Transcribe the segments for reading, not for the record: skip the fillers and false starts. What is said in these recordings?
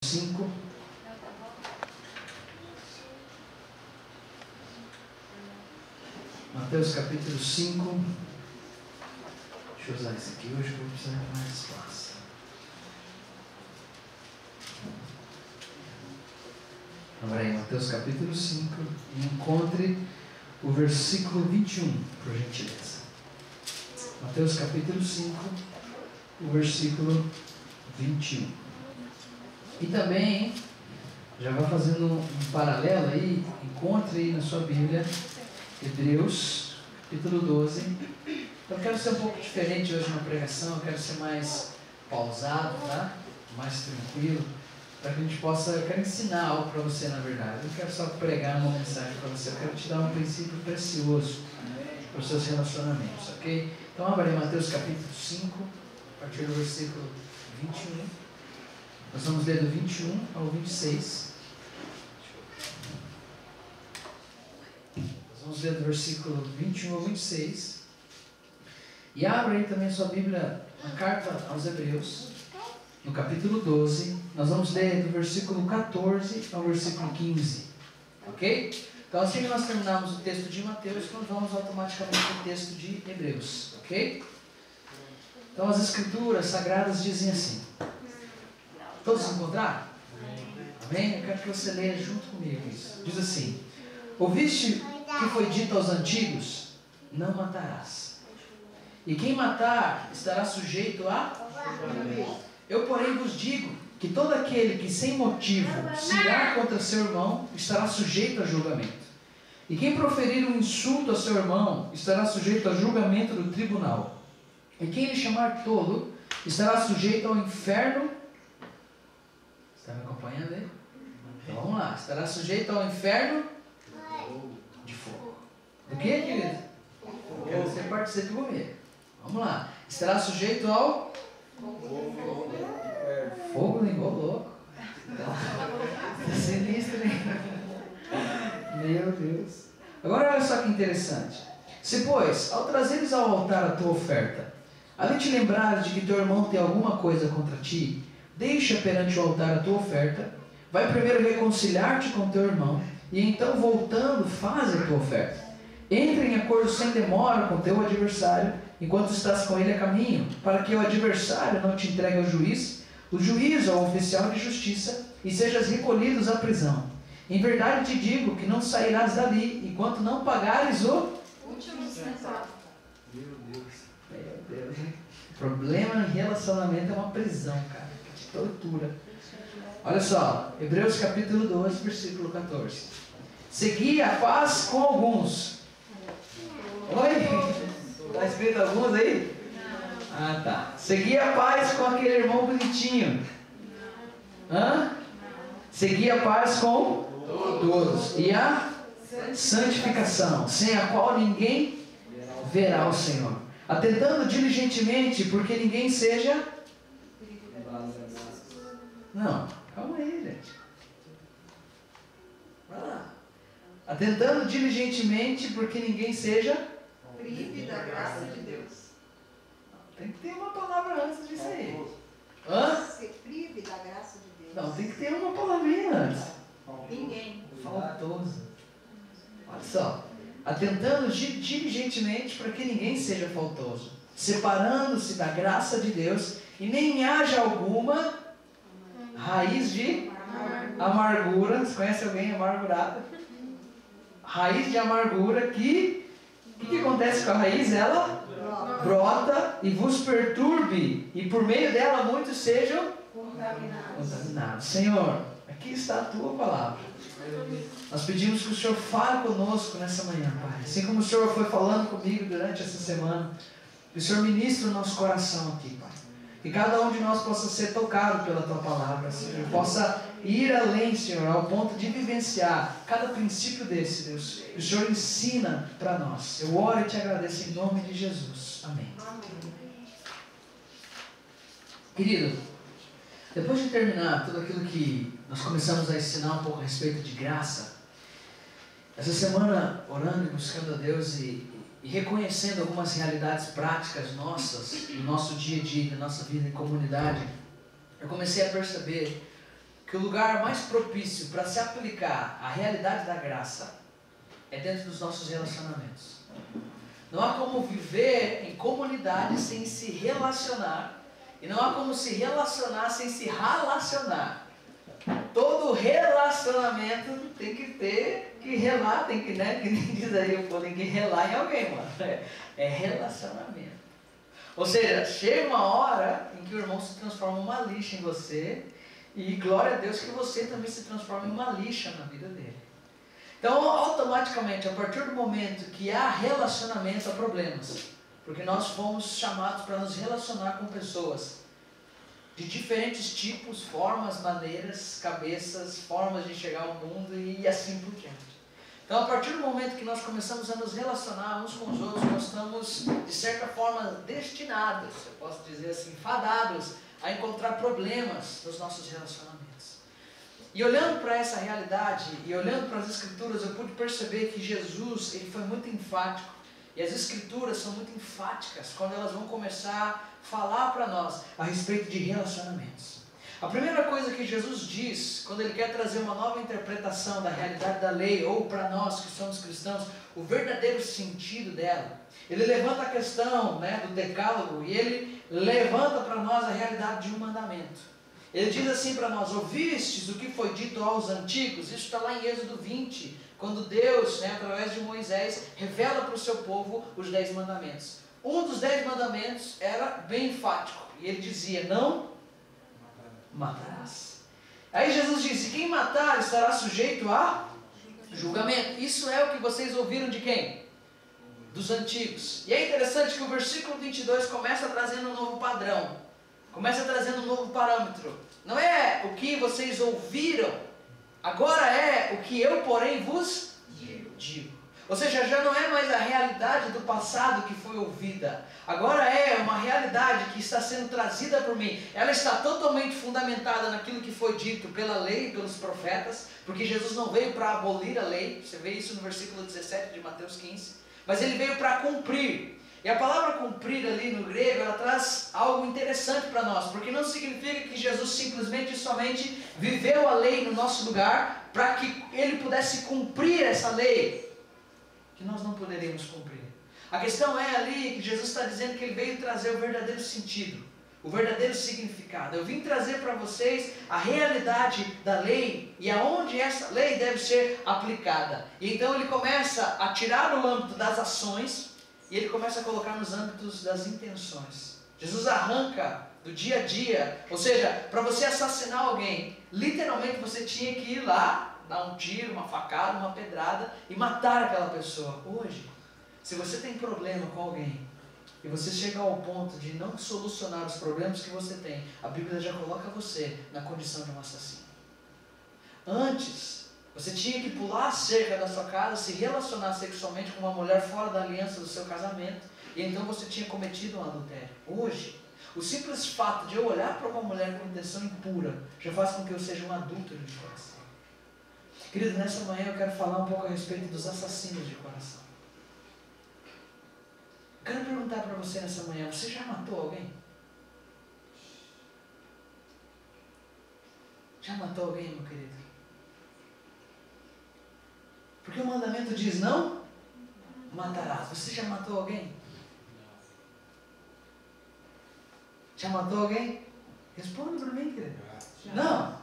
5. Mateus capítulo 5. Deixa eu usar esse aqui hoje que eu vou precisar de mais espaço. Agora aí, Mateus capítulo 5. E encontre o versículo 21, por gentileza. Mateus capítulo 5, o versículo 21. E também, já vai fazendo um paralelo aí, encontre aí na sua Bíblia, Hebreus capítulo 12. Eu quero ser um pouco diferente hoje na pregação, eu quero ser mais pausado, tá? Mais tranquilo, para que a gente possa, eu quero ensinar algo para você na verdade. Eu não quero só pregar uma mensagem para você, eu quero te dar um princípio precioso para os seus relacionamentos, ok? Então abra aí Mateus capítulo 5, a partir do versículo 21. Nós vamos ler do 21 ao 26. Nós vamos ler do versículo 21 ao 26. E abra aí também a sua Bíblia na carta aos Hebreus, no capítulo 12. Nós vamos ler do versículo 14 ao versículo 15. Ok? Então assim que nós terminarmos o texto de Mateus, nós vamos automaticamente para o texto de Hebreus. Ok? Então as escrituras sagradas dizem assim. Todos se encontraram? Amém? Eu quero que você leia junto comigo isso. Diz assim: ouviste que foi dito aos antigos, não matarás. E quem matar estará sujeito a... Eu, porém, vos digo que todo aquele que sem motivo se irá contra seu irmão estará sujeito a julgamento. E quem proferir um insulto a seu irmão estará sujeito a julgamento do tribunal. E quem lhe chamar tolo estará sujeito ao inferno. Está me acompanhando aí? Então vamos lá. Estará sujeito ao inferno de fogo. Do que, querido? Quero ser participe comigo. Vamos lá. Estará sujeito ao fogo, ligou louco. Está sinistro, hein? Meu Deus. Agora olha só que interessante. Se, pois, ao trazeres ao altar a tua oferta, além de te lembrares de que teu irmão tem alguma coisa contra ti, deixa perante o altar a tua oferta, vai primeiro reconciliar-te com teu irmão, e então, voltando, faz a tua oferta. Entra em acordo sem demora com teu adversário, enquanto estás com ele a caminho, para que o adversário não te entregue ao juiz, o juiz ao oficial de justiça, e sejas recolhidos à prisão. Em verdade te digo que não sairás dali, enquanto não pagares o último centavo. Meu Deus. Problema em relacionamento é uma prisão, cara. Que tortura. Olha só, Hebreus capítulo 12, versículo 14. Segui a paz com alguns. Oi? Está escrito alguns aí? Ah, tá. Segui a paz com aquele irmão bonitinho. Hã? Segui a paz com todos. E a santificação, sem a qual ninguém verá o Senhor. Atentando diligentemente, porque ninguém seja... Não, calma aí, gente. Vai lá. Atentando diligentemente, porque ninguém seja... prive da graça de Deus. Tem que ter uma palavra antes disso aí. Hã? Se prive da graça de Deus. Não, tem que ter uma palavrinha antes. Ninguém. Faltoso. Olha só. Atentando diligentemente para que ninguém seja faltoso, separando-se da graça de Deus, e nem haja alguma raiz de amargura. Você conhece alguém amargurado? Raiz de amargura que... O que acontece com a raiz? Ela brota e vos perturbe, e por meio dela muitos sejam contaminados. Senhor, aqui está a tua palavra. Nós pedimos que o Senhor fale conosco nessa manhã, Pai. Assim como o Senhor foi falando comigo durante essa semana, que o Senhor ministre o nosso coração aqui, Pai. Que cada um de nós possa ser tocado pela tua palavra, Senhor. Possa ir além, Senhor, ao ponto de vivenciar cada princípio desse, Deus. Que o Senhor ensina para nós. Eu oro e te agradeço em nome de Jesus. Amém. Querido, depois de terminar tudo aquilo que nós começamos a ensinar um pouco a respeito de graça, essa semana orando e buscando a Deus e reconhecendo algumas realidades práticas nossas, no nosso dia a dia, na nossa vida em comunidade, eu comecei a perceber que o lugar mais propício para se aplicar a realidade da graça é dentro dos nossos relacionamentos. Não há como viver em comunidade sem se relacionar, e não há como se relacionar sem se relacionar. Todo relacionamento tem que ter que relar, tem que, né? Que nem diz aí, tem que relar em alguém, mano. É relacionamento. Ou seja, chega uma hora em que o irmão se transforma em uma lixa em você, e glória a Deus que você também se transforma em uma lixa na vida dele. Então, automaticamente, a partir do momento que há relacionamento, há problemas. Porque nós fomos chamados para nos relacionar com pessoas de diferentes tipos, formas, maneiras, cabeças, formas de enxergar o mundo e assim por diante. Então, a partir do momento que nós começamos a nos relacionar uns com os outros, nós estamos, de certa forma, destinados, eu posso dizer assim, fadados a encontrar problemas nos nossos relacionamentos. E olhando para essa realidade, e olhando para as Escrituras, eu pude perceber que Jesus, ele foi muito enfático. E as Escrituras são muito enfáticas quando elas vão começar a falar para nós a respeito de relacionamentos. A primeira coisa que Jesus diz, quando ele quer trazer uma nova interpretação da realidade da lei, ou para nós que somos cristãos, o verdadeiro sentido dela, ele levanta a questão, né, do decálogo, e ele levanta para nós a realidade de um mandamento. Ele diz assim para nós: ouvistes o que foi dito aos antigos? Isso está lá em Êxodo 20, quando Deus, né, através de Moisés, revela para o seu povo os 10 mandamentos. Um dos 10 mandamentos era bem enfático, e ele dizia: não matarás. Aí Jesus disse: quem matar estará sujeito a julgamento. Isso é o que vocês ouviram de quem? Dos antigos. E é interessante que o versículo 22 começa trazendo um novo padrão, começa trazendo um novo parâmetro. Não é o que vocês ouviram, agora é o que eu, porém, vos digo. Ou seja, já não é mais a realidade do passado que foi ouvida. Agora é uma realidade que está sendo trazida por mim. Ela está totalmente fundamentada naquilo que foi dito pela lei e pelos profetas, porque Jesus não veio para abolir a lei. Você vê isso no versículo 17 de Mateus 15. Mas ele veio para cumprir. E a palavra cumprir ali no grego, ela traz algo interessante para nós, porque não significa que Jesus simplesmente e somente viveu a lei no nosso lugar, para que ele pudesse cumprir essa lei, que nós não poderíamos cumprir. A questão é ali que Jesus está dizendo que ele veio trazer o verdadeiro sentido, o verdadeiro significado. Eu vim trazer para vocês a realidade da lei e aonde essa lei deve ser aplicada. E então ele começa a tirar o âmbito das ações, e ele começa a colocar nos âmbitos das intenções. Jesus arranca do dia a dia, ou seja, para você assassinar alguém, literalmente você tinha que ir lá, dar um tiro, uma facada, uma pedrada e matar aquela pessoa. Hoje, se você tem problema com alguém e você chega ao ponto de não solucionar os problemas que você tem, a Bíblia já coloca você na condição de um assassino. Antes, você tinha que pular a cerca da sua casa, se relacionar sexualmente com uma mulher fora da aliança do seu casamento, e então você tinha cometido um adultério. Hoje, o simples fato de eu olhar para uma mulher com intenção impura já faz com que eu seja um adúltero de coração. Querido, nessa manhã eu quero falar um pouco a respeito dos assassinos de coração. Eu quero perguntar para você nessa manhã: você já matou alguém? Já matou alguém, meu querido? Porque o mandamento diz: não matarás. Você já matou alguém? Já matou alguém? Responde para mim, querido. Não.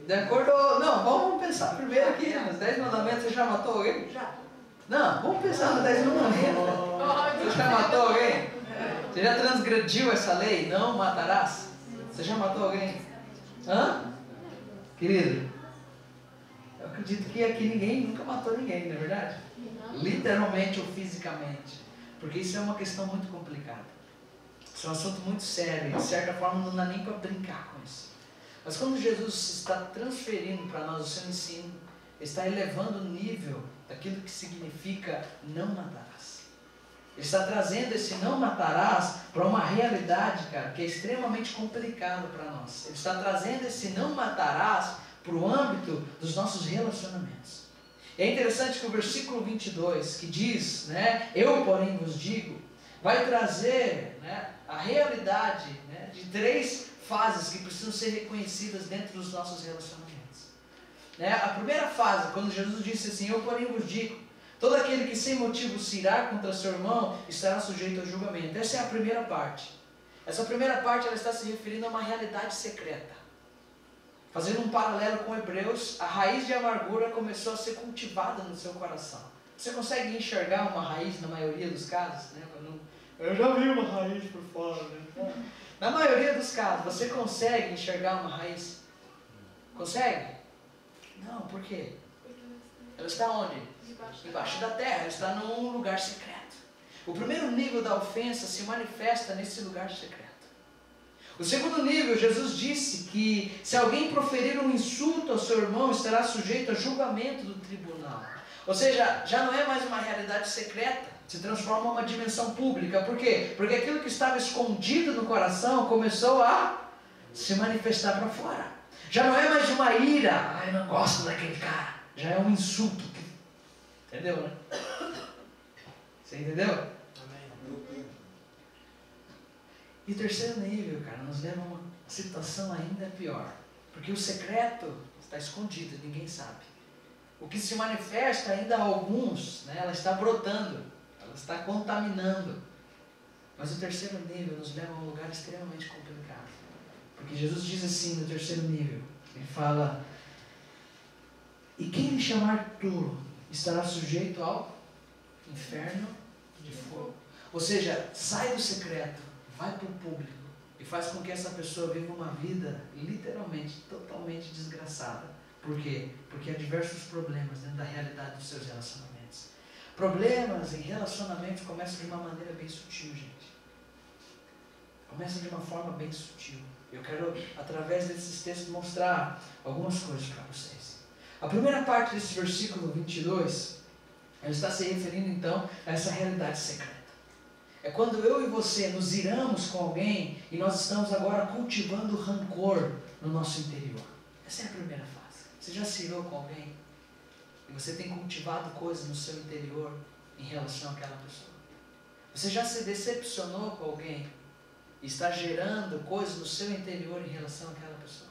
De acordo? Não, vamos pensar primeiro aqui nos 10 mandamentos. Você já matou alguém? Já. Não, vamos pensar nos 10 mandamentos. Você já matou alguém? Você já transgrediu essa lei? Não matarás? Você já matou alguém? Hã? Querido, eu acredito que aqui ninguém nunca matou ninguém, não é verdade? Literalmente ou fisicamente. Porque isso é uma questão muito complicada. Isso é um assunto muito sério. E de certa forma não dá nem para brincar com isso. Mas quando Jesus está transferindo para nós o seu ensino, ele está elevando o nível daquilo que significa não matarás. Ele está trazendo esse não matarás para uma realidade, cara, que é extremamente complicado para nós. Ele está trazendo esse não matarás para o âmbito dos nossos relacionamentos. E é interessante que o versículo 22, que diz, né, eu porém vos digo, vai trazer, né, a realidade, né, de 3 fases que precisam ser reconhecidas dentro dos nossos relacionamentos. A primeira fase, quando Jesus disse assim, eu porém vos digo, todo aquele que sem motivo se irá contra seu irmão estará sujeito ao julgamento. Essa é a primeira parte. Essa primeira parte ela está se referindo a uma realidade secreta. Fazendo um paralelo com Hebreus, a raiz de amargura começou a ser cultivada no seu coração. Você consegue enxergar uma raiz na maioria dos casos? Eu já vi uma raiz por fora. Na maioria dos casos, você consegue enxergar uma raiz? Consegue? Não, por quê? Ela está onde? Debaixo da terra, ela está num lugar secreto. O primeiro nível da ofensa se manifesta nesse lugar secreto. O segundo nível, Jesus disse que se alguém proferir um insulto ao seu irmão, estará sujeito a julgamento do tribunal. Ou seja, já não é mais uma realidade secreta, se transforma em uma dimensão pública. Por quê? Porque aquilo que estava escondido no coração começou a se manifestar para fora. Já não é mais uma ira, eu não gosto daquele cara. Já é um insulto. Entendeu, né? Você entendeu? Amém. E o terceiro nível, cara, nos leva a uma situação ainda pior. Porque o secreto está escondido, ninguém sabe. O que se manifesta ainda a alguns, né, ela está brotando, ela está contaminando. Mas o terceiro nível nos leva a um lugar extremamente complicado. Porque Jesus diz assim no terceiro nível, ele fala, e quem lhe chamar tolo estará sujeito ao inferno de fogo. Ou seja, sai do secreto, vai para o público e faz com que essa pessoa viva uma vida literalmente, totalmente desgraçada. Por quê? Porque há diversos problemas dentro da realidade dos seus relacionamentos. Problemas em relacionamentos começam de uma maneira bem sutil, gente. Começam de uma forma bem sutil. Eu quero, através desses textos, mostrar algumas coisas para vocês. A primeira parte desse versículo 22, ele está se referindo então a essa realidade secreta. É quando eu e você nos iramos com alguém e nós estamos agora cultivando rancor no nosso interior. Essa é a primeira fase. Você já se irou com alguém? E você tem cultivado coisas no seu interior em relação àquela pessoa? Você já se decepcionou com alguém e está gerando coisas no seu interior em relação àquela pessoa?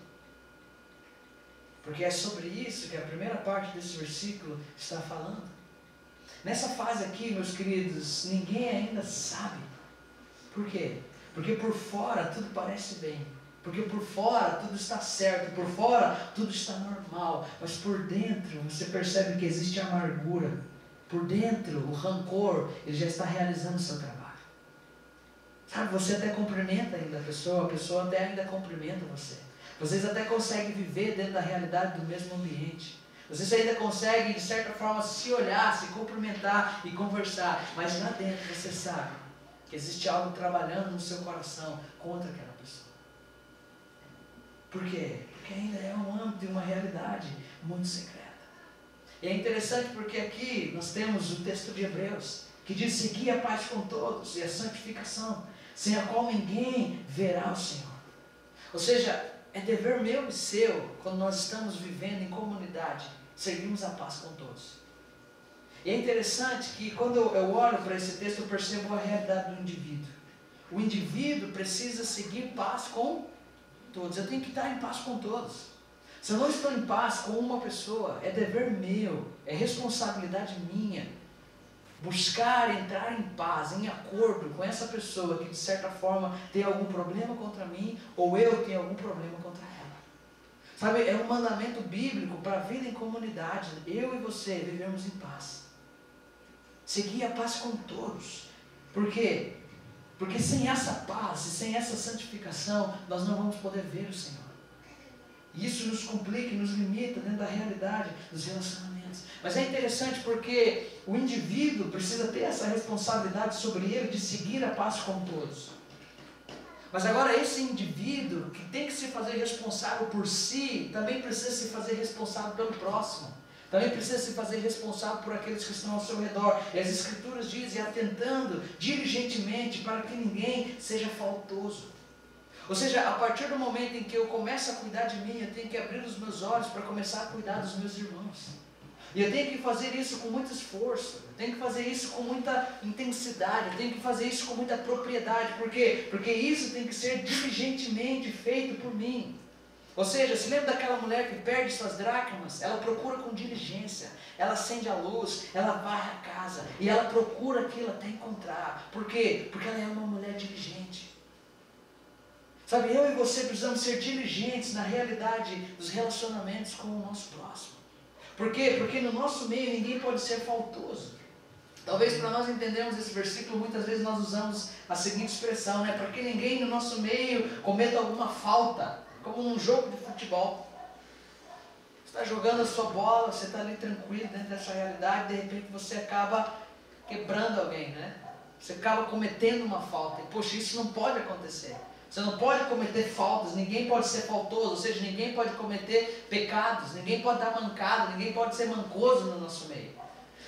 Porque é sobre isso que a primeira parte desse versículo está falando. Nessa fase aqui, meus queridos, ninguém ainda sabe. Por quê? Porque por fora tudo parece bem. Porque por fora tudo está certo. Por fora tudo está normal. Mas por dentro você percebe que existe amargura. Por dentro o rancor, ele já está realizando o seu trabalho. Sabe, você até cumprimenta ainda a pessoa até ainda cumprimenta você. Vocês até conseguem viver dentro da realidade do mesmo ambiente. Vocês ainda conseguem, de certa forma, se olhar, se cumprimentar e conversar. Mas lá dentro você sabe que existe algo trabalhando no seu coração contra aquela pessoa. Por quê? Porque ainda é um âmbito e uma realidade muito secreta. E é interessante porque aqui nós temos o texto de Hebreus, que diz, segui a paz com todos e a santificação, sem a qual ninguém verá o Senhor. Ou seja, é dever meu e seu, quando nós estamos vivendo em comunidade, seguimos a paz com todos. E é interessante que quando eu olho para esse texto, eu percebo a realidade do indivíduo. O indivíduo precisa seguir em paz com todos. Eu tenho que estar em paz com todos. Se eu não estou em paz com uma pessoa, é dever meu, é responsabilidade minha, buscar entrar em paz, em acordo com essa pessoa que de certa forma tem algum problema contra mim, ou eu tenho algum problema contra ela. Sabe, é um mandamento bíblico para a vida em comunidade, eu e você vivemos em paz. Seguir a paz com todos. Por quê? Porque sem essa paz e sem essa santificação, nós não vamos poder ver o Senhor. E isso nos complica e nos limita dentro da realidade dos relacionamentos. Mas é interessante porque o indivíduo precisa ter essa responsabilidade sobre ele de seguir a paz com todos. Mas agora esse indivíduo que tem que se fazer responsável por si, também precisa se fazer responsável pelo próximo. Também precisa se fazer responsável por aqueles que estão ao seu redor. E as Escrituras dizem, atentando diligentemente para que ninguém seja faltoso. Ou seja, a partir do momento em que eu começo a cuidar de mim, eu tenho que abrir os meus olhos para começar a cuidar dos meus irmãos. E eu tenho que fazer isso com muito esforço. Eu tenho que fazer isso com muita intensidade. Eu tenho que fazer isso com muita propriedade. Por quê? Porque isso tem que ser diligentemente feito por mim. Ou seja, se lembra daquela mulher que perde suas dracmas? Ela procura com diligência. Ela acende a luz, ela varre a casa. E ela procura aquilo até encontrar. Por quê? Porque ela é uma mulher diligente. Sabe, eu e você precisamos ser diligentes na realidade dos relacionamentos com o nosso próximo. Por quê? Porque no nosso meio ninguém pode ser faltoso. Talvez para nós entendermos esse versículo, muitas vezes nós usamos a seguinte expressão, né? Para que ninguém no nosso meio cometa alguma falta, como num jogo de futebol. Você está jogando a sua bola, você está ali tranquilo dentro dessa realidade, de repente você acaba quebrando alguém, né? Você acaba cometendo uma falta. E, poxa, isso não pode acontecer. Você não pode cometer faltas, ninguém pode ser faltoso, ou seja, ninguém pode cometer pecados, ninguém pode dar mancada, ninguém pode ser mancoso no nosso meio.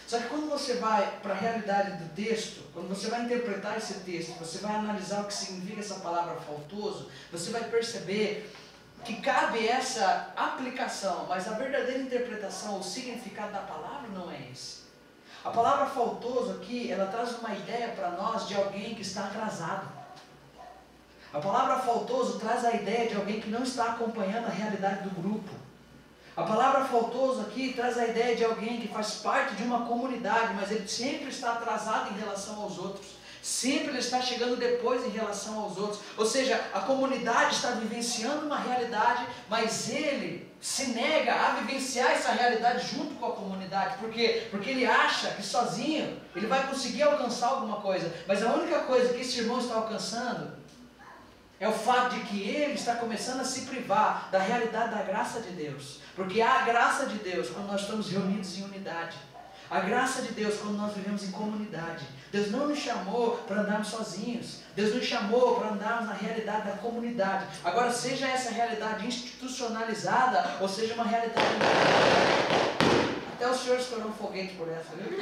Só que quando você vai para a realidade do texto, quando você vai interpretar esse texto, você vai analisar o que significa essa palavra faltoso, você vai perceber que cabe essa aplicação, mas a verdadeira interpretação, o significado da palavra não é esse. A palavra faltoso aqui, ela traz uma ideia para nós de alguém que está atrasado. A palavra faltoso traz a ideia de alguém que não está acompanhando a realidade do grupo. A palavra faltoso aqui traz a ideia de alguém que faz parte de uma comunidade, mas ele sempre está atrasado em relação aos outros. Sempre ele está chegando depois em relação aos outros. Ou seja, a comunidade está vivenciando uma realidade, mas ele se nega a vivenciar essa realidade junto com a comunidade. Por quê? Porque ele acha que sozinho ele vai conseguir alcançar alguma coisa. Mas a única coisa que esse irmão está alcançando é o fato de que ele está começando a se privar da realidade da graça de Deus. Porque há a graça de Deus quando nós estamos reunidos em unidade. A graça de Deus quando nós vivemos em comunidade. Deus não nos chamou para andarmos sozinhos. Deus nos chamou para andarmos na realidade da comunidade. Agora, seja essa realidade institucionalizada ou seja uma realidade... Até o Senhor estourou um foguete por essa, viu?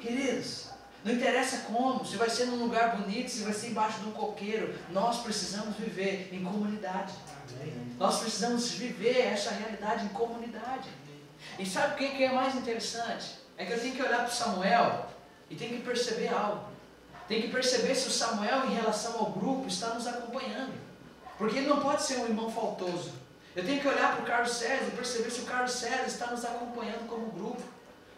Queridos, não interessa como, se vai ser num lugar bonito, se vai ser embaixo de um coqueiro, nós precisamos viver em comunidade. Nós precisamos viver essa realidade em comunidade. E sabe o que é mais interessante? É que eu tenho que olhar para o Samuel e tenho que perceber algo. Tem que perceber se o Samuel, em relação ao grupo, está nos acompanhando. Porque ele não pode ser um irmão faltoso. Eu tenho que olhar para o Carlos César e perceber se o Carlos César está nos acompanhando como grupo.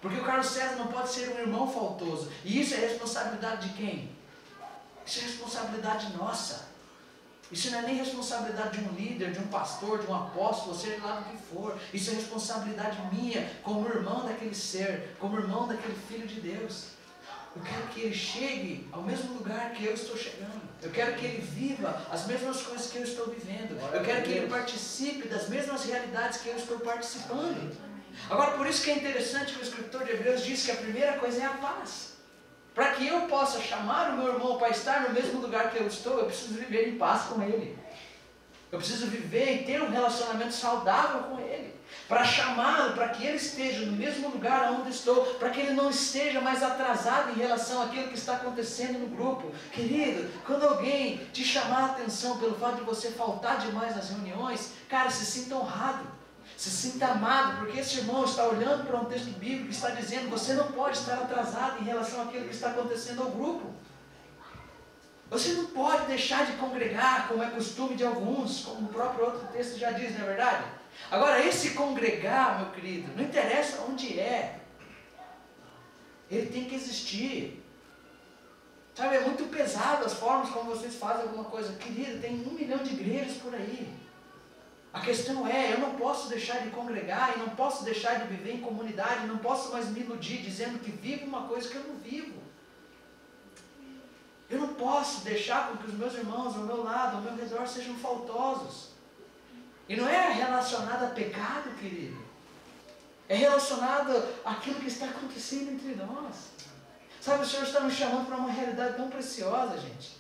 Porque o Carlos César não pode ser um irmão faltoso. E isso é responsabilidade de quem? Isso é responsabilidade nossa. Isso não é nem responsabilidade de um líder, de um pastor, de um apóstolo, seja lá do que for. Isso é responsabilidade minha, como irmão daquele ser, como irmão daquele filho de Deus. Eu quero que ele chegue ao mesmo lugar que eu estou chegando. Eu quero que ele viva as mesmas coisas que eu estou vivendo. Eu quero que ele participe das mesmas realidades que eu estou participando. Agora, por isso que é interessante que o escritor de Hebreus diz que a primeira coisa é a paz. Para que eu possa chamar o meu irmão para estar no mesmo lugar que eu estou, eu preciso viver em paz com ele. Eu preciso viver e ter um relacionamento saudável com ele. Para chamá-lo, para que ele esteja no mesmo lugar onde estou, para que ele não esteja mais atrasado em relação àquilo que está acontecendo no grupo. Querido, quando alguém te chamar a atenção pelo fato de você faltar demais nas reuniões, cara, se sinta honrado. Se sinta amado, porque esse irmão está olhando para um texto bíblico que está dizendo que você não pode estar atrasado em relação àquilo que está acontecendo ao grupo. Você não pode deixar de congregar, como é costume de alguns, como o próprio outro texto já diz, não é verdade? Agora, esse congregar, meu querido, não interessa onde é, ele tem que existir. Sabe, é muito pesado as formas como vocês fazem alguma coisa. Querido, tem 1 milhão de igrejas por aí. A questão é, eu não posso deixar de congregar, e não posso deixar de viver em comunidade, não posso mais me iludir dizendo que vivo uma coisa que eu não vivo. Eu não posso deixar com que os meus irmãos ao meu lado, ao meu redor, sejam faltosos. E não é relacionado a pecado, querido. É relacionado àquilo que está acontecendo entre nós. Sabe, o Senhor está nos chamando para uma realidade tão preciosa, gente.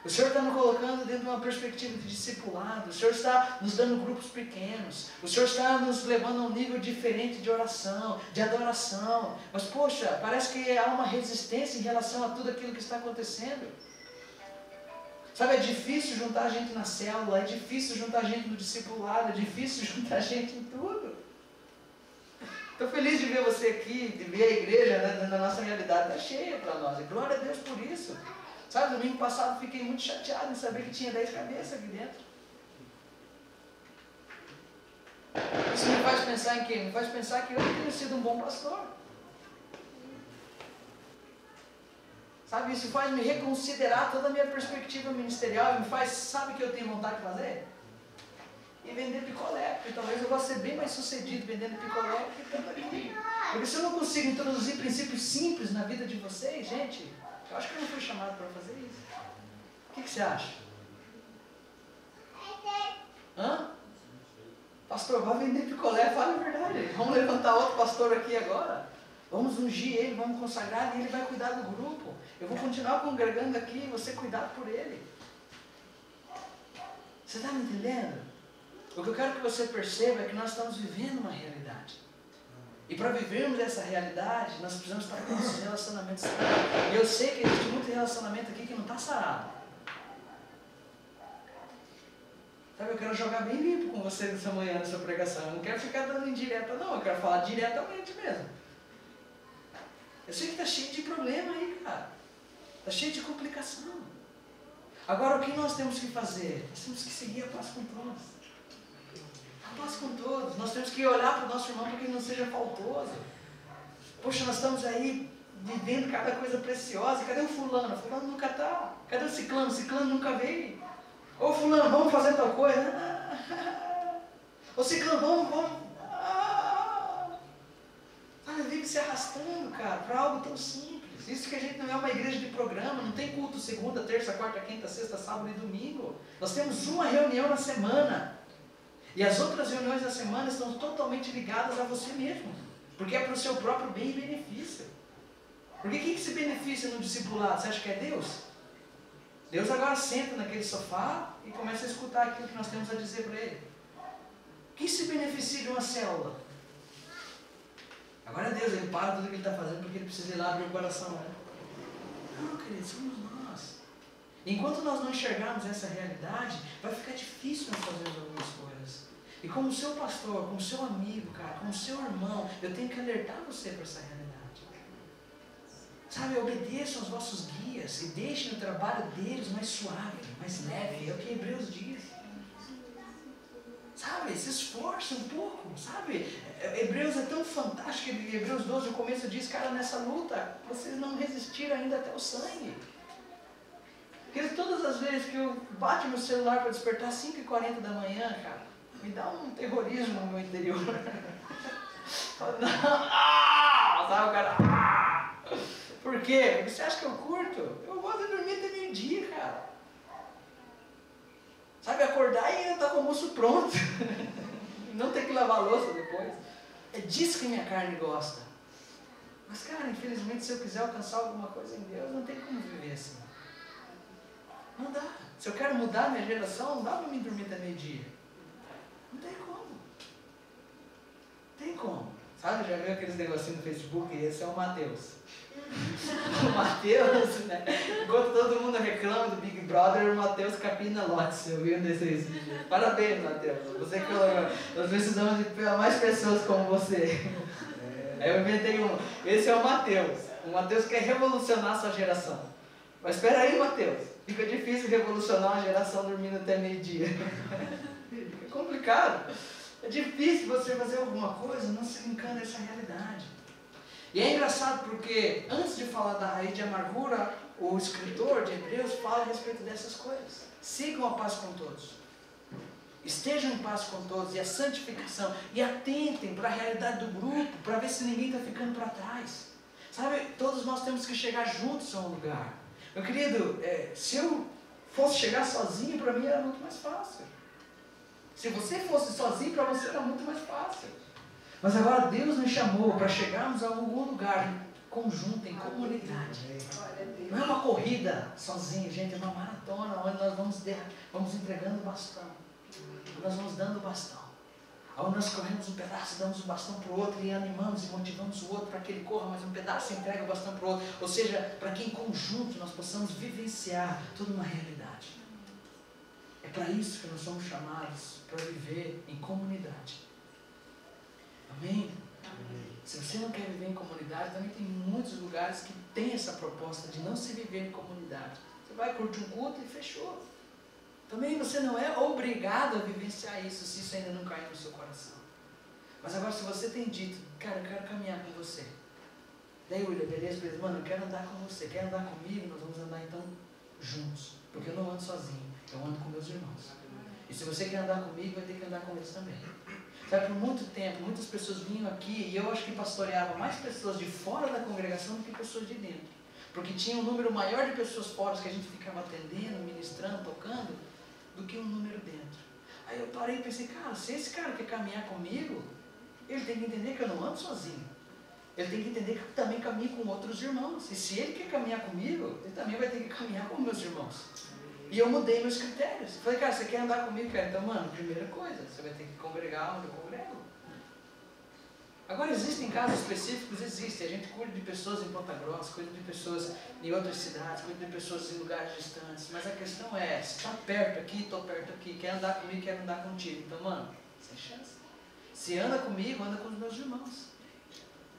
O Senhor está nos colocando dentro de uma perspectiva de discipulado. O Senhor está nos dando grupos pequenos. O Senhor está nos levando a um nível diferente de oração, de adoração. Mas, poxa, parece que há uma resistência em relação a tudo aquilo que está acontecendo. Sabe, é difícil juntar gente na célula, é difícil juntar gente no discipulado, é difícil juntar gente em tudo. Estou feliz de ver você aqui, de ver a igreja, né, na nossa realidade. Está cheia para nós. E glória a Deus por isso. Sabe, domingo passado fiquei muito chateado em saber que tinha 10 cabeças aqui dentro. Isso me faz pensar em quê? Me faz pensar que eu tenho sido um bom pastor. Sabe, isso faz me reconsiderar toda a minha perspectiva ministerial. E me faz, sabe o que eu tenho vontade de fazer? E vender picolé. Porque talvez eu vá ser bem mais sucedido vendendo picolé do que estando aqui. Porque se eu não consigo introduzir princípios simples na vida de vocês, gente, eu acho que eu não fui chamado para fazer isso. O que você acha? Hã? Pastor, vai vender picolé, fala a verdade. Vamos levantar outro pastor aqui agora. Vamos ungir ele, vamos consagrar ele, ele vai cuidar do grupo. Eu vou continuar congregando aqui e você cuidar por ele. Você está me entendendo? O que eu quero que você perceba é que nós estamos vivendo uma realidade. E para vivermos essa realidade, nós precisamos estar com esses relacionamentos sarados. E eu sei que existe muito relacionamento aqui que não está sarado. Sabe, eu quero jogar bem limpo com você nessa manhã, nessa pregação. Eu não quero ficar dando indireta, não. Eu quero falar diretamente mesmo. Eu sei que está cheio de problema aí, cara. Está cheio de complicação. Agora, o que nós temos que fazer? Nós temos que seguir a paz com todos. A paz com todos. Nós temos que olhar para o nosso irmão para que ele não seja faltoso. Poxa, nós estamos aí vivendo cada coisa preciosa. Cadê o fulano? Fulano nunca está. Cadê o ciclano? Ciclano nunca veio. Ô fulano, vamos fazer tal coisa? Ô ciclano, vamos. Vive se arrastando, cara, para algo tão simples. Isso que a gente não é uma igreja de programa, não tem culto segunda, terça, quarta, quinta, sexta, sábado e domingo. Nós temos uma reunião na semana. E as outras reuniões da semana estão totalmente ligadas a você mesmo. Porque é para o seu próprio bem e benefício. Porque quem que se beneficia no discipulado? Você acha que é Deus? Deus agora senta naquele sofá e começa a escutar aquilo que nós temos a dizer para ele. Quem se beneficia de uma célula? Agora Deus, ele para tudo que ele está fazendo porque ele precisa ir lá abrir o coração. Né? Não, querido, somos nós. Enquanto nós não enxergarmos essa realidade, vai ficar difícil nós fazermos algumas coisas. E como seu pastor, como seu amigo, cara, como seu irmão, eu tenho que alertar você para essa realidade. Sabe, obedeçam aos vossos guias e deixem o trabalho deles mais suave, mais leve. É o que Hebreus diz. Sabe, se esforce um pouco, sabe? Hebreus é tão fantástico, em Hebreus 12, no começo diz, cara, nessa luta, vocês não resistiram ainda até o sangue. Porque todas as vezes que eu bato meu celular para despertar às 5h40 da manhã, cara, me dá um terrorismo no meu interior. Sabe o cara? Por quê? Porque você acha que eu curto? Eu gosto de dormir até meio-dia, cara. Sabe, acordar e ainda estar com o almoço pronto. Não ter que lavar a louça depois. É disso que minha carne gosta. Mas, cara, infelizmente, se eu quiser alcançar alguma coisa em Deus, não tem como viver assim. Não dá. Se eu quero mudar minha geração, não dá para mim dormir até meio-dia. Não tem como. Não tem como. Sabe, já viu aqueles negocinhos no Facebook? Esse é o Mateus. O Mateus, né? Enquanto todo mundo reclama do Big Brother, o Mateus capina lotes. Eu vi um desses vídeos. Parabéns, Mateus. Você que nós precisamos de mais pessoas como você. Aí eu inventei um. Esse é o Mateus. O Mateus quer revolucionar a sua geração. Mas espera aí, Mateus. Fica difícil revolucionar uma geração dormindo até meio-dia. É complicado. É difícil você fazer alguma coisa não se linkando a essa realidade. E é engraçado porque, antes de falar da raiz de amargura, o escritor de Hebreus fala a respeito dessas coisas. Sigam a paz com todos. Estejam em paz com todos e a santificação. E atentem para a realidade do grupo, para ver se ninguém está ficando para trás. Sabe, todos nós temos que chegar juntos a um lugar. Meu querido, se eu fosse chegar sozinho, para mim era muito mais fácil. Se você fosse sozinho, para você era muito mais fácil. Mas agora Deus nos chamou para chegarmos a algum lugar em conjunto, em comunidade. Não é uma corrida sozinho, gente, é uma maratona onde nós vamos entregando o bastão. Nós vamos dando o bastão. Onde nós corremos um pedaço, damos o bastão para o outro e animamos e motivamos o outro para que ele corra mais um pedaço e entrega o bastão para o outro. Ou seja, para que em conjunto nós possamos vivenciar toda uma realidade. É para isso que nós somos chamados, para viver em comunidade. Amém? Amém. você não quer viver em comunidade, também tem muitos lugares que tem essa proposta de não se viver em comunidade. Você vai curtir um culto e fechou. Também você não é obrigado a vivenciar isso, se isso ainda não cair no seu coração. Mas agora, se você tem dito, cara, eu quero caminhar com você. Daí, William, beleza, mano, eu quero andar com você, quer andar comigo? Nós vamos andar então juntos. Porque eu não ando sozinho, eu ando com meus irmãos. E se você quer andar comigo, vai ter que andar com eles também. Sabe, por muito tempo, muitas pessoas vinham aqui e eu acho que pastoreava mais pessoas de fora da congregação do que pessoas de dentro. Porque tinha um número maior de pessoas fora que a gente ficava atendendo, ministrando, tocando, do que um número dentro. Aí eu parei e pensei, cara, se esse cara quer caminhar comigo, ele tem que entender que eu não ando sozinho. Ele tem que entender que eu também caminho com outros irmãos. E se ele quer caminhar comigo, ele também vai ter que caminhar com meus irmãos. E eu mudei meus critérios. Falei, cara, você quer andar comigo, cara? Então, mano, primeira coisa, você vai ter que congregar onde eu congrego. Agora, existem casos específicos? Existe. A gente cuida de pessoas em Ponta Grossa, cuida de pessoas em outras cidades, cuida de pessoas em lugares distantes. Mas a questão é, se está perto aqui, estou perto aqui. Quer andar comigo, quero andar contigo. Então, mano, sem chance. Se anda comigo, anda com os meus irmãos.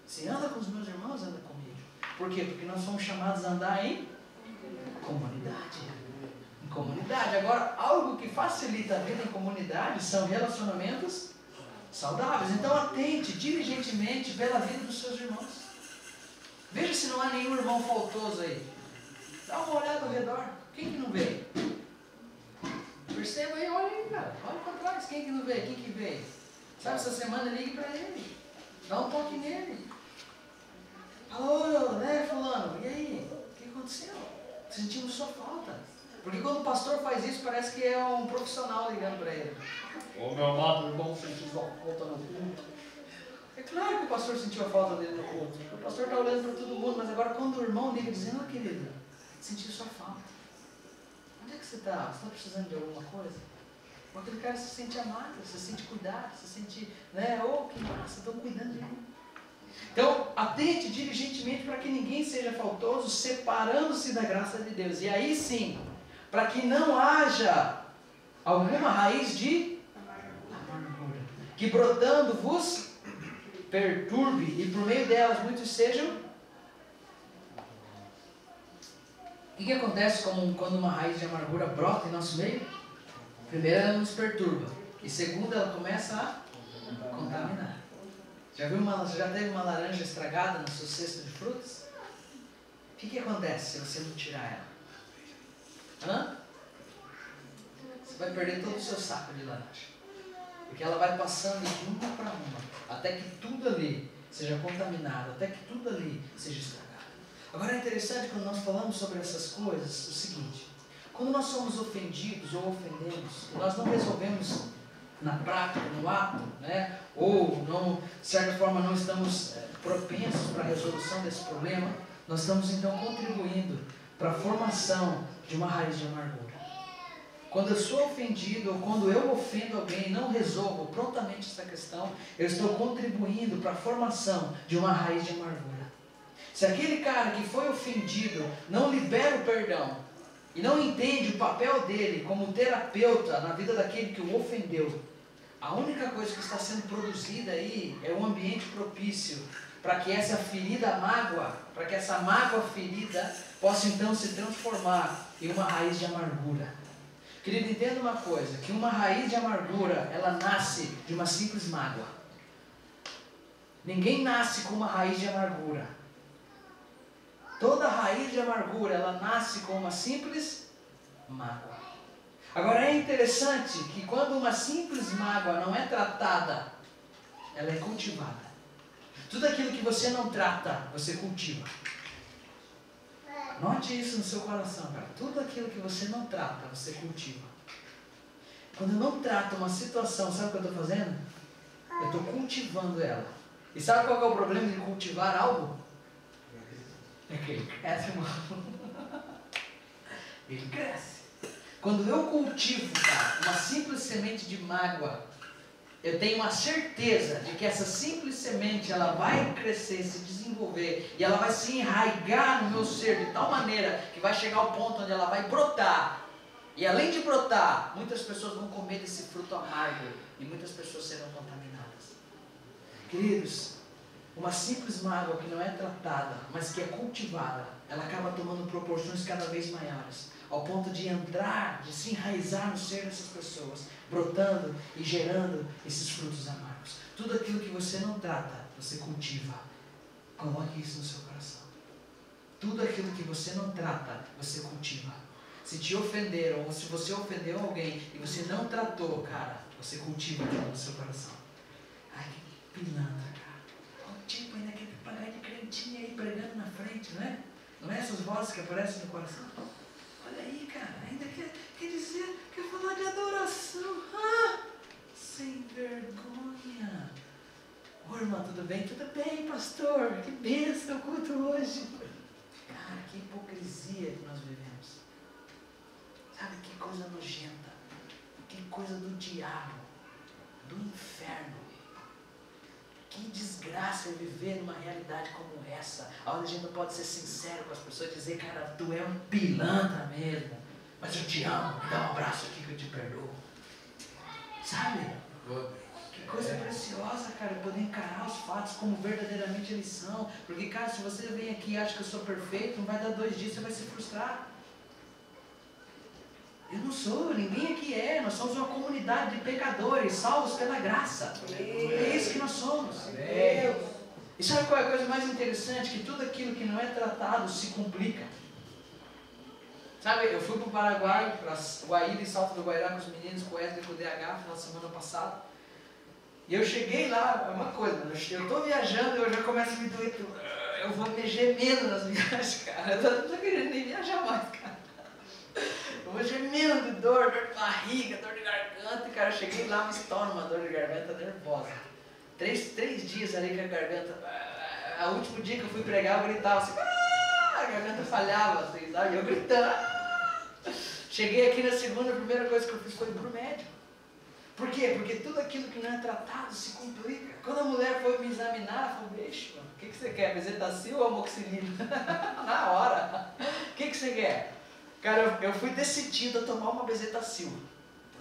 Se anda com os meus irmãos, anda comigo. Por quê? Porque nós somos chamados a andar em comunidade. Em comunidade. Agora, algo que facilita a vida em comunidade são relacionamentos saudáveis. Então, atente diligentemente pela vida dos seus irmãos. Veja se não há nenhum irmão faltoso aí. Dá uma olhada ao redor. Quem que não veio? Perceba aí, olha aí, cara. Olha para trás. Quem que não veio? Quem que veio? Sabe, essa semana ligue para ele. Dá um toque nele. Alô, né, fulano? E aí? O que aconteceu? Sentimos sua falta. Porque quando o pastor faz isso, parece que é um profissional ligando para ele. Ô meu amado irmão, sentiu sua falta no culto. É claro que o pastor sentiu a falta dele no culto. O pastor está olhando para todo mundo, mas agora quando o irmão liga dizendo, ó querido, senti sua falta. Onde é que você está? Você está precisando de alguma coisa? Ou aquele cara se sente amado, se sente cuidado, se sente, né? Oh, que massa, estão cuidando de mim. Então, atente diligentemente para que ninguém seja faltoso, separando-se da graça de Deus. E aí sim, para que não haja alguma raiz de amargura, que brotando vos perturbe, e por meio delas muitos sejam. O que acontece quando uma raiz de amargura brota em nosso meio? Primeiro, ela nos perturba, e segundo, ela começa a contaminar. Já teve uma laranja estragada no seu cesto de frutas? O que acontece se você não tirar ela? Você vai perder todo o seu saco de laranja. Porque ela vai passando de uma para uma, até que tudo ali seja contaminado, até que tudo ali seja estragado. Agora é interessante quando nós falamos sobre essas coisas, o seguinte: quando nós somos ofendidos ou ofendemos, nós não resolvemos na prática, no ato, né? Ou não, de certa forma não estamos propensos para a resolução desse problema, nós estamos então contribuindo para a formação de uma raiz de amargura. Quando eu sou ofendido ou quando eu ofendo alguém e não resolvo prontamente essa questão, eu estou contribuindo para a formação de uma raiz de amargura. Se aquele cara que foi ofendido não libera o perdão e não entende o papel dele como terapeuta na vida daquele que o ofendeu, a única coisa que está sendo produzida aí é um ambiente propício para que essa ferida mágoa, para que essa mágoa ferida possa então se transformar em uma raiz de amargura. Querido, entenda uma coisa, que uma raiz de amargura, ela nasce de uma simples mágoa. Ninguém nasce com uma raiz de amargura. Toda raiz de amargura, ela nasce com uma simples mágoa. Agora é interessante que quando uma simples mágoa não é tratada, ela é cultivada. Tudo aquilo que você não trata, você cultiva. Note isso no seu coração, cara. Tudo aquilo que você não trata, você cultiva. Quando eu não trato uma situação, sabe o que eu estou fazendo? Eu estou cultivando ela. E sabe qual é o problema de cultivar algo? É que ele cresce, mano. Ele cresce. Quando eu cultivo, cara, uma simples semente de mágoa, eu tenho uma certeza de que essa simples semente, ela vai crescer, se desenvolver, e ela vai se enraigar no meu ser de tal maneira que vai chegar ao ponto onde ela vai brotar. E além de brotar, muitas pessoas vão comer desse fruto amargo, e muitas pessoas serão contaminadas. Queridos, Uma simples mágoa que não é tratada, mas que é cultivada, ela acaba tomando proporções cada vez maiores, ao ponto de entrar, de se enraizar no ser dessas pessoas, brotando e gerando esses frutos amargos. Tudo aquilo que você não trata, você cultiva. Coloque isso no seu coração. Tudo aquilo que você não trata, você cultiva. Se te ofenderam, ou se você ofendeu alguém e você não tratou, cara, você cultiva aquilo no seu coração. Ai, que pilantra, cara. O tipo ainda quer pagar de crentinha aí pregando na frente, não é? Não é essas vozes que aparecem no coração? Olha aí, cara, ainda quer dizer, quer falar de adoração. Ah, sem vergonha. Ô, irmã, tudo bem? Tudo bem, pastor. Que bênção o culto hoje. Cara, que hipocrisia que nós vivemos. Sabe, que coisa nojenta. Que coisa do diabo, do inferno. Que desgraça é viver numa realidade como essa, onde a gente não pode ser sincero com as pessoas e dizer, cara, tu é um pilantra mesmo, mas eu te amo, me dá um abraço aqui que eu te perdoo. Sabe? Que coisa preciosa, cara, poder encarar os fatos como verdadeiramente eles são. Porque, cara, se você vem aqui e acha que eu sou perfeito, não vai dar 2 dias, você vai se frustrar. Eu não sou, ninguém aqui é. Nós somos uma comunidade de pecadores, salvos pela graça. É isso que nós somos. E sabe qual é a coisa mais interessante? Que tudo aquilo que não é tratado se complica. Sabe, eu fui para o Paraguai, para Guaíra e Salto do Guairá com os meninos, com o Wesley e com o DH, final de semana passada. E eu cheguei lá, é uma coisa, eu estou viajando e eu já começo a me doer. Eu vou me gemendo nas viagens, cara. Eu não estou querendo nem viajar mais, cara. Eu vou gemendo de dor de barriga, dor de garganta. E, cara, eu cheguei lá, me estoura uma dor de garganta nervosa. 3 dias ali com a garganta. O último dia que eu fui pregar, eu gritava assim. A garganta falhava, assim, sabe? E eu gritando. Cheguei aqui na segunda, a primeira coisa que eu fiz foi ir pro médico. Por quê? Porque tudo aquilo que não é tratado se complica. Quando a mulher foi me examinar, ela falou, bicho, o que você quer? Bezetacil ou amoxicilina? Na hora. O que você quer? Cara, eu fui decidido a tomar uma Bezetacil.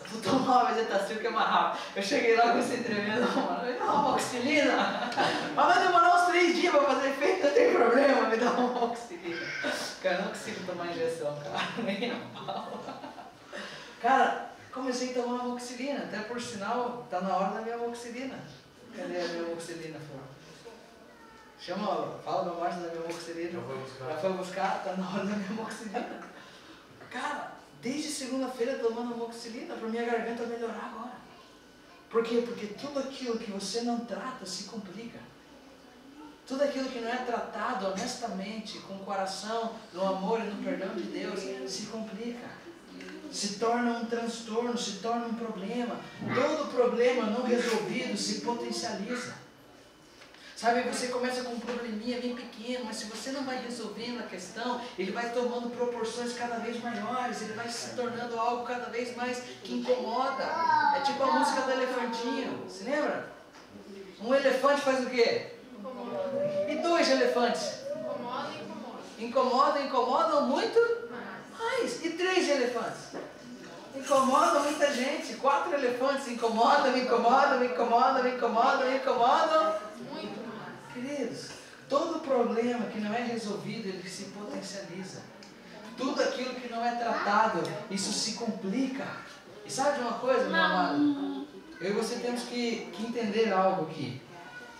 Eu vou tomar uma Bezetacil que é mais rápido. Eu cheguei lá com esse tremendo, mano, me dá uma amoxicilina. Mas vai demorar uns 3 dias para fazer efeito, não tem problema, me dá uma amoxicilina. Cara, eu não consigo tomar injeção, cara, nem a pau. Cara, comecei a tomar amoxicilina, até por sinal, tá na hora da minha amoxicilina. Cadê a minha amoxicilina, Chama, fala meu marcha da minha amoxicilina. Já foi buscar, tá na hora da minha amoxicilina. Cara, desde segunda-feira tomando amoxicilina para minha garganta melhorar agora. Por quê? Porque tudo aquilo que você não trata se complica. Tudo aquilo que não é tratado honestamente, com o coração, no amor e no perdão de Deus, se complica. Se torna um transtorno, se torna um problema. Todo problema não resolvido se potencializa. Sabe, você começa com um probleminha bem pequeno, mas se você não vai resolvendo a questão, ele vai tomando proporções cada vez maiores, ele vai se tornando algo cada vez mais que incomoda. É tipo a música do elefantinho, se lembra? Um elefante faz o quê? Incomoda. E 2 elefantes? Incomodam muito mais. E 3 elefantes? Incomodam muita gente. 4 elefantes incomodam. Queridos, todo problema que não é resolvido, ele se potencializa. Tudo aquilo que não é tratado, isso se complica. E sabe de uma coisa, meu amado? Eu e você temos que entender algo aqui.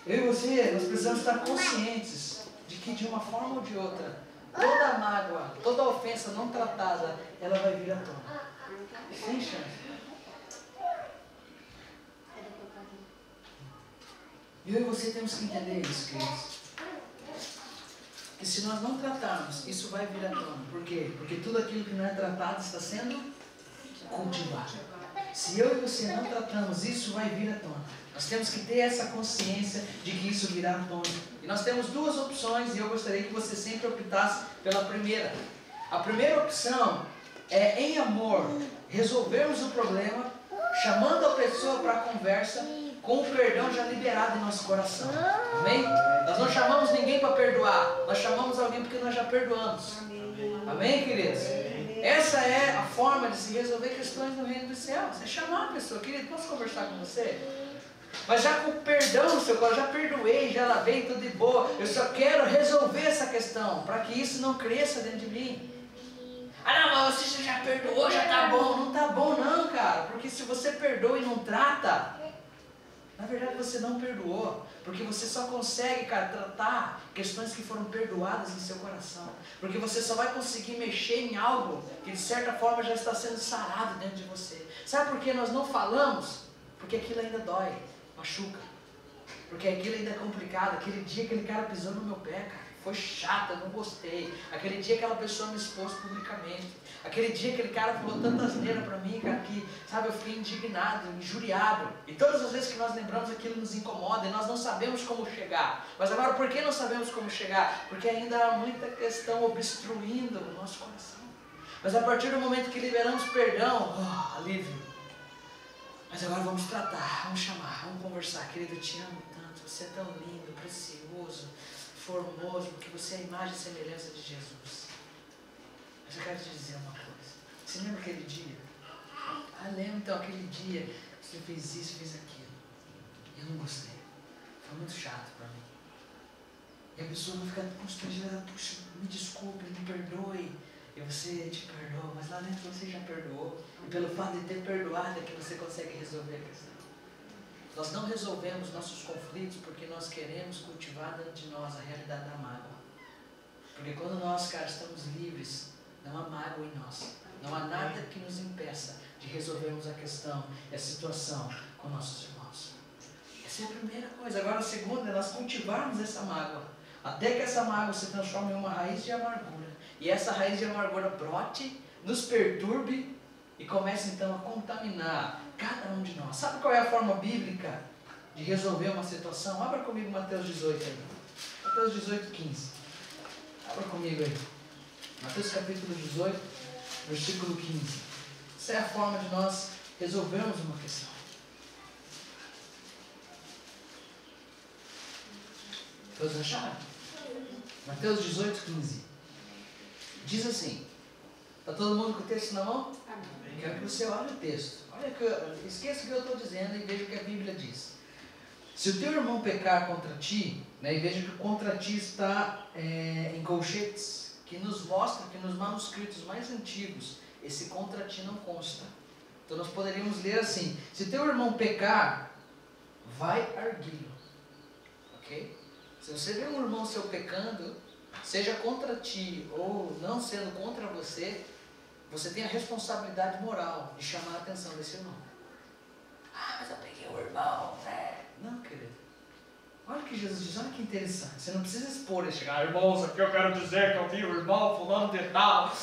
Eu e você, nós precisamos estar conscientes de que de uma forma ou de outra, toda mágoa, toda ofensa não tratada, ela vai vir à tona. Sem chance. Eu e você temos que entender isso, queridos. Que se nós não tratarmos, isso vai vir à tona. Por quê? Porque tudo aquilo que não é tratado está sendo cultivado. Se eu e você não tratamos, isso vai vir à tona. Nós temos que ter essa consciência de que isso virá à tona. E nós temos 2 opções e eu gostaria que você sempre optasse pela primeira. A primeira opção é, em amor, resolvermos o problema, chamando a pessoa para a conversa, com o perdão já liberado em nosso coração. Amém? Nós não chamamos ninguém para perdoar. Nós chamamos alguém porque nós já perdoamos. Amém, queridos? Essa é a forma de se resolver questões no reino dos céus. É chamar a pessoa. Querido, posso conversar com você? Mas já com perdão no seu coração, já perdoei, já lavei, tudo de boa. Eu só quero resolver essa questão, para que isso não cresça dentro de mim. Ah não, mas você já perdoou, já tá bom. Não tá bom não, cara. Porque se você perdoa e não trata, na verdade você não perdoou. Porque você só consegue, cara, tratar questões que foram perdoadas em seu coração. Porque você só vai conseguir mexer em algo que de certa forma já está sendo sarado dentro de você. Sabe por que nós não falamos? Porque aquilo ainda dói, machuca. Porque aquilo ainda é complicado. Aquele dia aquele cara pisou no meu pé, cara. Foi chato, eu não gostei. Aquele dia aquela pessoa me expôs publicamente. Aquele dia aquele cara falou tanta asneira pra mim, cara, que, sabe, eu fiquei indignado, injuriado. E todas as vezes que nós lembramos aquilo nos incomoda e nós não sabemos como chegar. Mas agora, por que não sabemos como chegar? Porque ainda há muita questão obstruindo o nosso coração. Mas a partir do momento que liberamos perdão, alívio. Mas agora vamos tratar, vamos chamar, vamos conversar. Querido, eu te amo tanto, você é tão lindo, precioso, formoso, porque você é a imagem e semelhança de Jesus. Mas eu quero te dizer uma coisa. Você lembra aquele dia? Lembro então, aquele dia você fez isso, fez aquilo. E eu não gostei. Foi muito chato para mim. E a pessoa vai ficar constrangida, puxa, me desculpe, me perdoe. E você te perdoa, mas lá dentro você já perdoou. E pelo fato de ter perdoado é que você consegue resolver a questão. Nós não resolvemos nossos conflitos porque nós queremos cultivar dentro de nós a realidade da mágoa. Porque quando nós, cara, estamos livres, não há mágoa em nós. Não há nada que nos impeça de resolvermos a questão e a situação com nossos irmãos. Essa é a primeira coisa. Agora a segunda é nós cultivarmos essa mágoa. Até que essa mágoa se transforme em uma raiz de amargura. E essa raiz de amargura brote, nos perturbe e comece então a contaminar cada um de nós. Sabe qual é a forma bíblica de resolver uma situação? Abra comigo Mateus 18 aí. Mateus 18, 15. Abra comigo aí. Mateus capítulo 18, versículo 15. Essa é a forma de nós resolvermos uma questão. Todos acharam? Mateus 18, 15. Diz assim. Está todo mundo com o texto na mão? Amém. Quero que você olhe o texto. Esqueça o que eu estou dizendo e veja o que a Bíblia diz. Se o teu irmão pecar contra ti, né, e veja que contra ti está em colchetes, que nos mostra que nos manuscritos mais antigos, esse contra ti não consta. Então nós poderíamos ler assim: se teu irmão pecar, vai arguí-lo. Ok? Se você vê um irmão seu pecando, seja contra ti ou não sendo contra você, você tem a responsabilidade moral de chamar a atenção desse irmão. Mas eu peguei o irmão, né? Não, querido. Olha o que Jesus diz, olha que interessante. Você não precisa expor e chegar, irmãos, aqui eu quero dizer que eu vi o irmão fulano de tal.